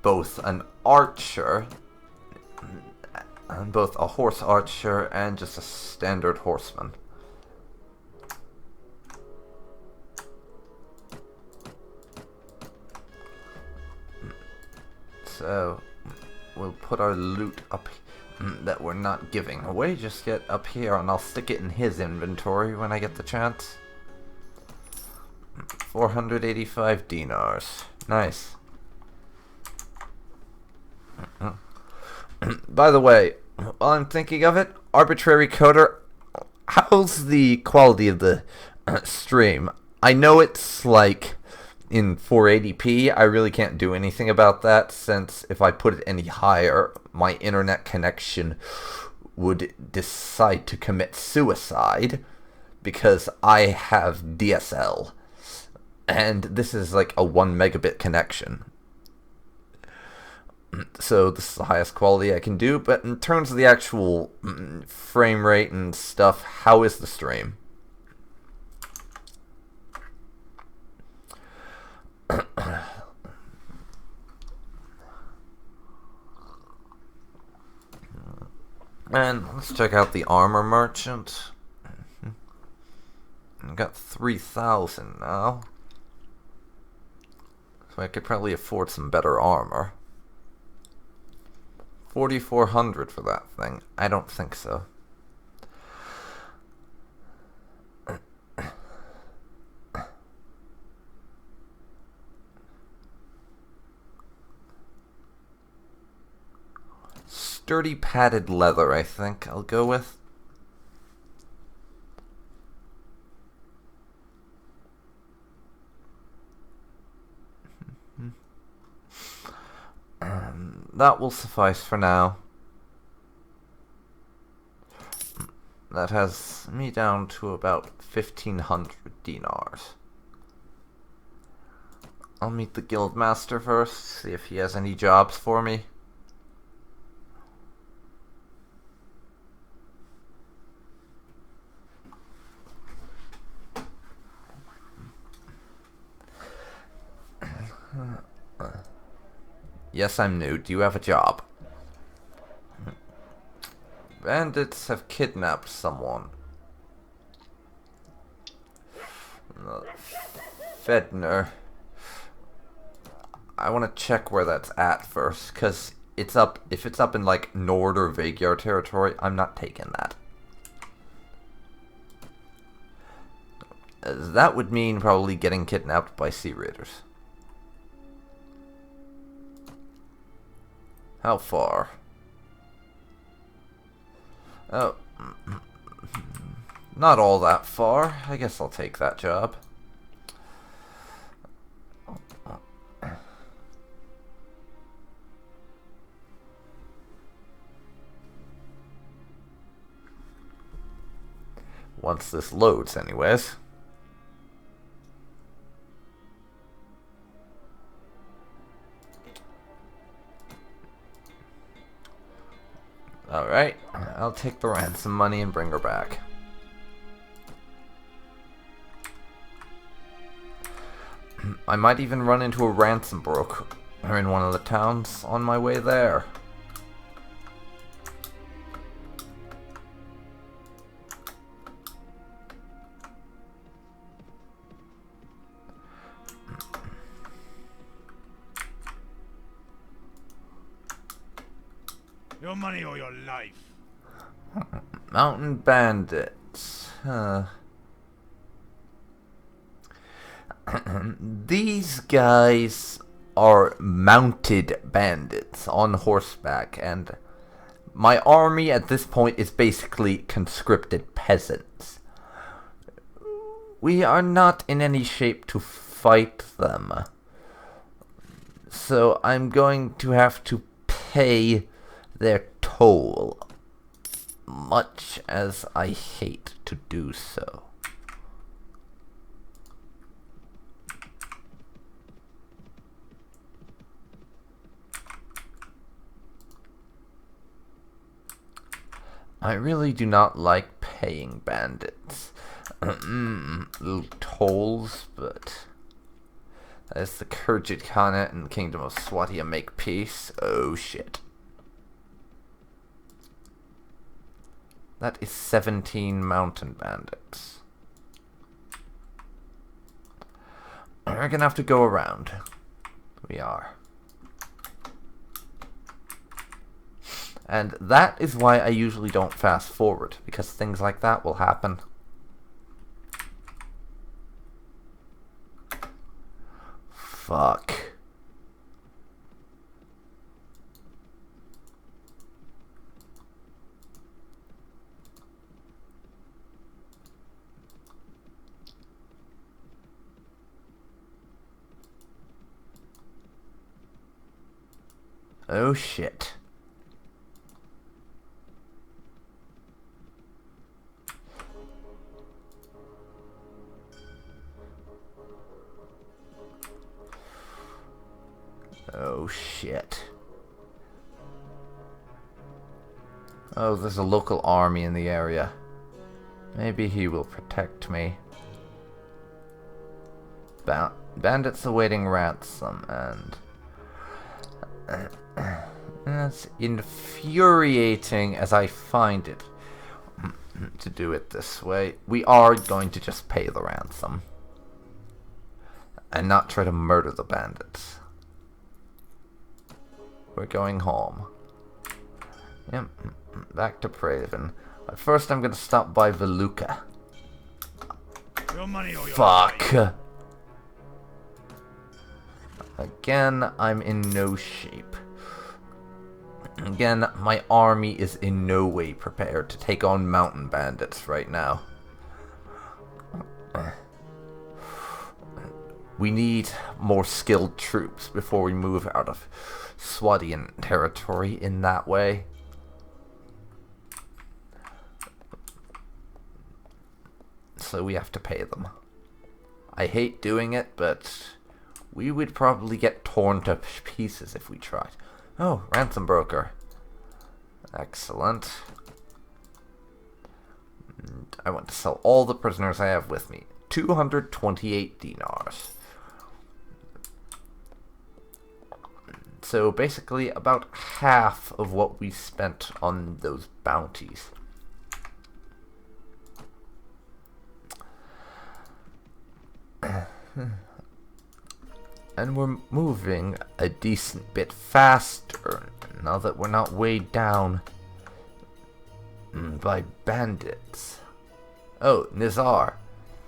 both an archer, and both a horse archer and just a standard horseman. So we'll put our loot up that we're not giving away just yet up here, and I'll stick it in his inventory when I get the chance. 485 dinars. Nice. By the way, while I'm thinking of it, arbitrary coder, how's the quality of the stream? I know it's like in 480p, I really can't do anything about that, since if I put it any higher, my internet connection would decide to commit suicide, because I have DSL, and this is like a 1 megabit connection. So this is the highest quality I can do, but in terms of the actual frame rate and stuff, how is the stream? And let's check out the armor merchant. I got 3,000 now. So I could probably afford some better armor. 4,400 for that thing. I don't think so. Sturdy padded leather, I think I'll go with. That will suffice for now. That has me down to about 1,500 dinars. I'll meet the guild master first, see if he has any jobs for me. Yes, I'm new. Do you have a job? Bandits have kidnapped someone. Fedner. I want to check where that's at first, because it's up. If it's up in like Nord or Magyar territory, I'm not taking that. That would mean probably getting kidnapped by sea raiders. How far? Oh, not all that far. I guess I'll take that job. Once this loads, anyways. Alright, I'll take the ransom money and bring her back. I might even run into a ransom broker in one of the towns on my way there. Your money or your life. Mountain bandits. These guys are mounted bandits on horseback, and my army at this point is basically conscripted peasants. We are not in any shape to fight them, so I'm going to have to pay their toll, much as I hate to do so. I really do not like paying bandits little tolls, but as the Kurjit Khanate and the Kingdom of Swatia make peace, oh shit. That is 17 mountain bandits. We're gonna have to go around. We are. And that is why I usually don't fast forward, because things like that will happen. Fuck. Oh shit. Oh shit. Oh, there's a local army in the area. Maybe he will protect me. Bandits awaiting ransom, and that's infuriating as I find it to do it this way. We are going to just pay the ransom and not try to murder the bandits. We're going home. Yep, back to Praven. But first I'm gonna stop by Veluca. Your money or your Fuck! life. Again, I'm in no shape. Again, my army is in no way prepared to take on mountain bandits right now. We need more skilled troops before we move out of Swadian territory in that way. So we have to pay them. I hate doing it, but we would probably get torn to pieces if we tried. Oh, ransom broker. Excellent. And I want to sell all the prisoners I have with me. 228 dinars. So basically about half of what we spent on those bounties. And we're moving a decent bit faster now that we're not weighed down by bandits. Oh, Nizar.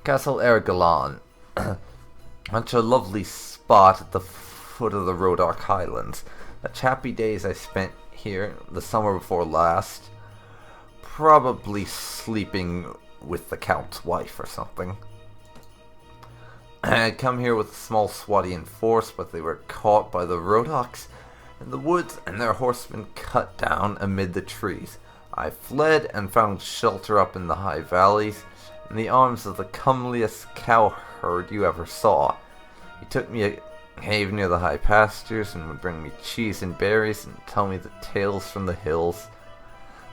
Castle Ergalon. Such a lovely spot at the foot of the Rodark Highlands. Such happy days I spent here the summer before last. Probably sleeping with the Count's wife or something. I had come here with a small Swadian force, but they were caught by the Rodoks in the woods and their horsemen cut down amid the trees. I fled and found shelter up in the high valleys, in the arms of the comeliest cowherd you ever saw. He took me a cave near the high pastures and would bring me cheese and berries and tell me the tales from the hills.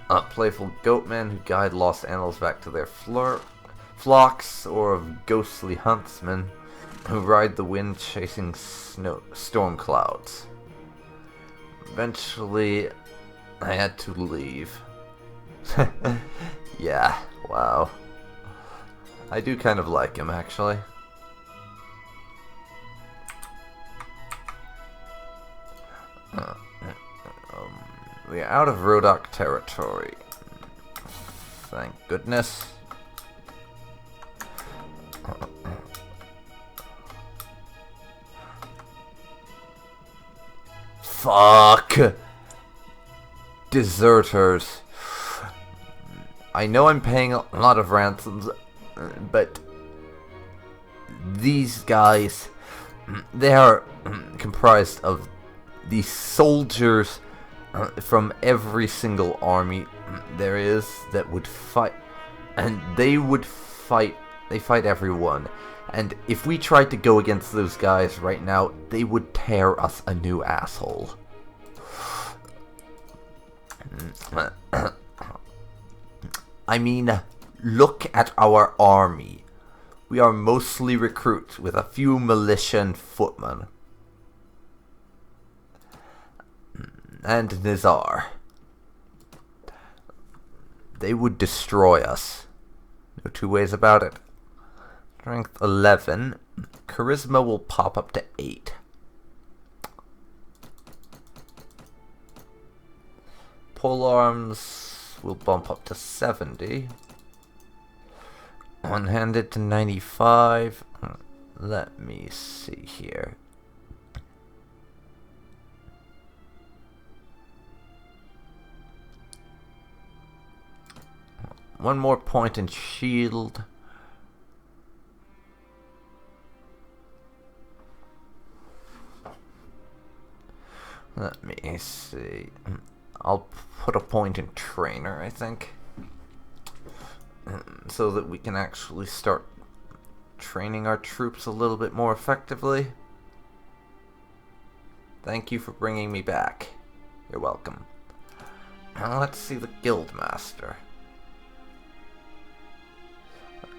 A playful goatmen who guide lost animals back to their flocks, or of ghostly huntsmen who ride the wind chasing storm clouds. Eventually, I had to leave. Yeah, wow. I do kind of like him, actually. We are out of Rodok territory. Thank goodness. Fuck! Deserters. I know I'm paying a lot of ransoms, but these guys, they are comprised of the soldiers from every single army there is that would fight, and they fight everyone. And if we tried to go against those guys right now, they would tear us a new asshole. I mean, look at our army. We are mostly recruits with a few militia and footmen. And Nizar. They would destroy us. No two ways about it. Strength 11. Charisma will pop up to 8. Polearms will bump up to 70. One-handed to 95. Let me see here. One more point in shield. Let me see. I'll put a point in trainer, I think. So that we can actually start training our troops a little bit more effectively. Thank you for bringing me back. You're welcome. Now let's see the Guildmaster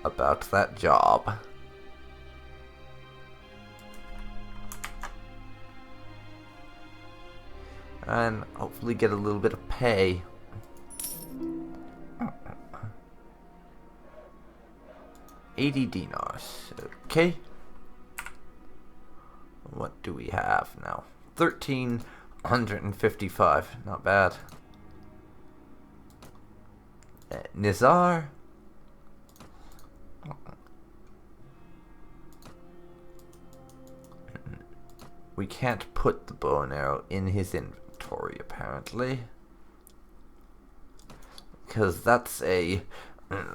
about that job. And hopefully get a little bit of pay. $80 dinars. Okay. What do we have now? 1,355. Not bad. Nizar. We can't put the bow and arrow in his inventory, apparently. Because that's a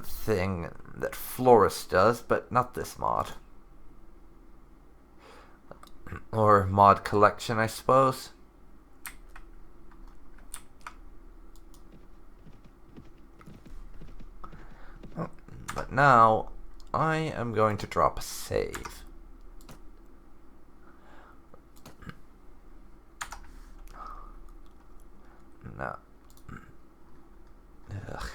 thing that Florist does, but not this mod. Or mod collection, I suppose. But now, I am going to drop a save. No. Ugh.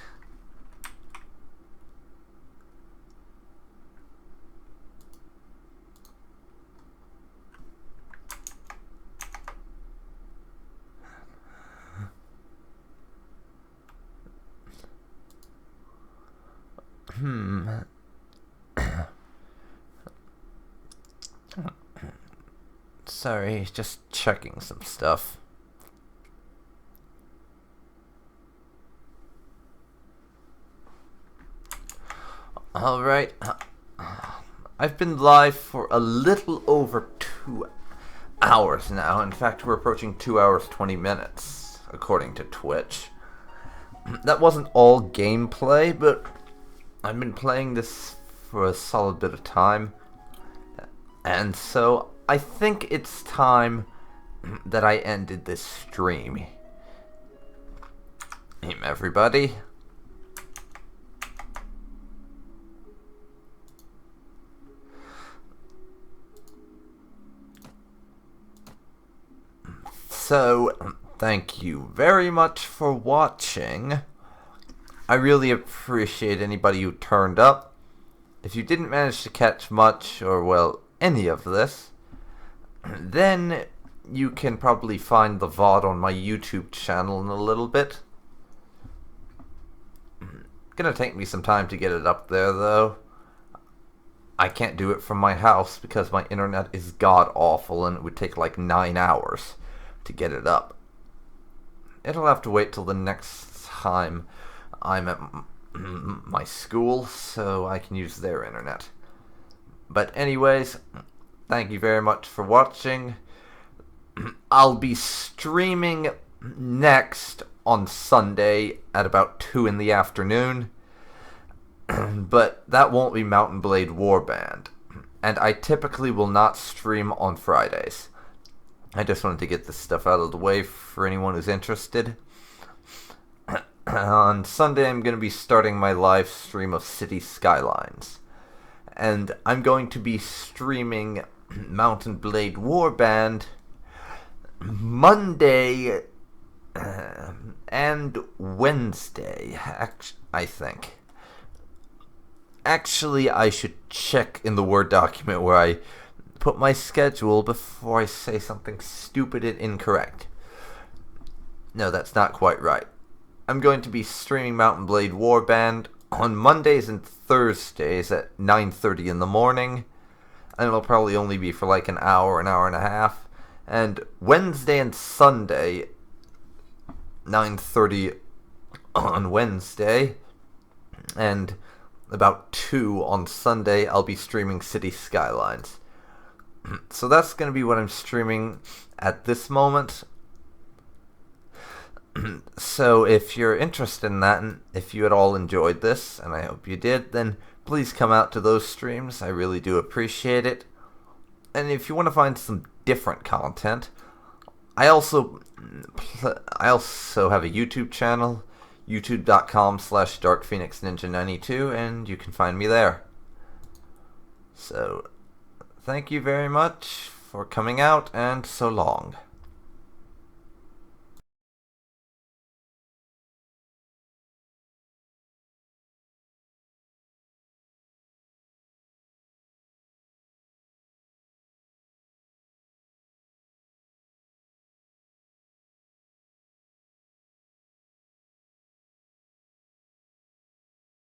Sorry, just checking some stuff. Alright. I've been live for a little over hours now. In fact, we're approaching 2 hours 20 minutes, according to Twitch. That wasn't all gameplay, but I've been playing this for a solid bit of time. And so, I think it's time that I ended this stream. Everybody. So, thank you very much for watching. I really appreciate anybody who turned up. If you didn't manage to catch much, or well, any of this, then you can probably find the VOD on my YouTube channel in a little bit. Gonna take me some time to get it up there, though. I can't do it from my house because my internet is god-awful and it would take like 9 hours to get it up. It'll have to wait till the next time I'm at my school so I can use their internet. But anyways, thank you very much for watching. I'll be streaming next on Sunday at about 2 in the afternoon. But that won't be Mount and Blade Warband. And I typically will not stream on Fridays. I just wanted to get this stuff out of the way for anyone who's interested. On Sunday, I'm going to be starting my live stream of City Skylines. And I'm going to be streaming Mount and Blade Warband Monday and Wednesday, I think. Actually, I should check in the Word document where I put my schedule before I say something stupid and incorrect. No, that's not quite right. I'm going to be streaming Mount and Blade Warband on Mondays and Thursdays at 9:30 in the morning. And it'll probably only be for like an hour and a half. And Wednesday and Sunday, 9:30 on Wednesday, and about 2 on Sunday, I'll be streaming City Skylines. So that's going to be what I'm streaming at this moment. So if you're interested in that, and if you at all enjoyed this, and I hope you did, then please come out to those streams. I really do appreciate it. And if you want to find some different content, I also have a YouTube channel, youtube.com/darkphoenixninja92, and you can find me there. So, thank you very much for coming out, and so long.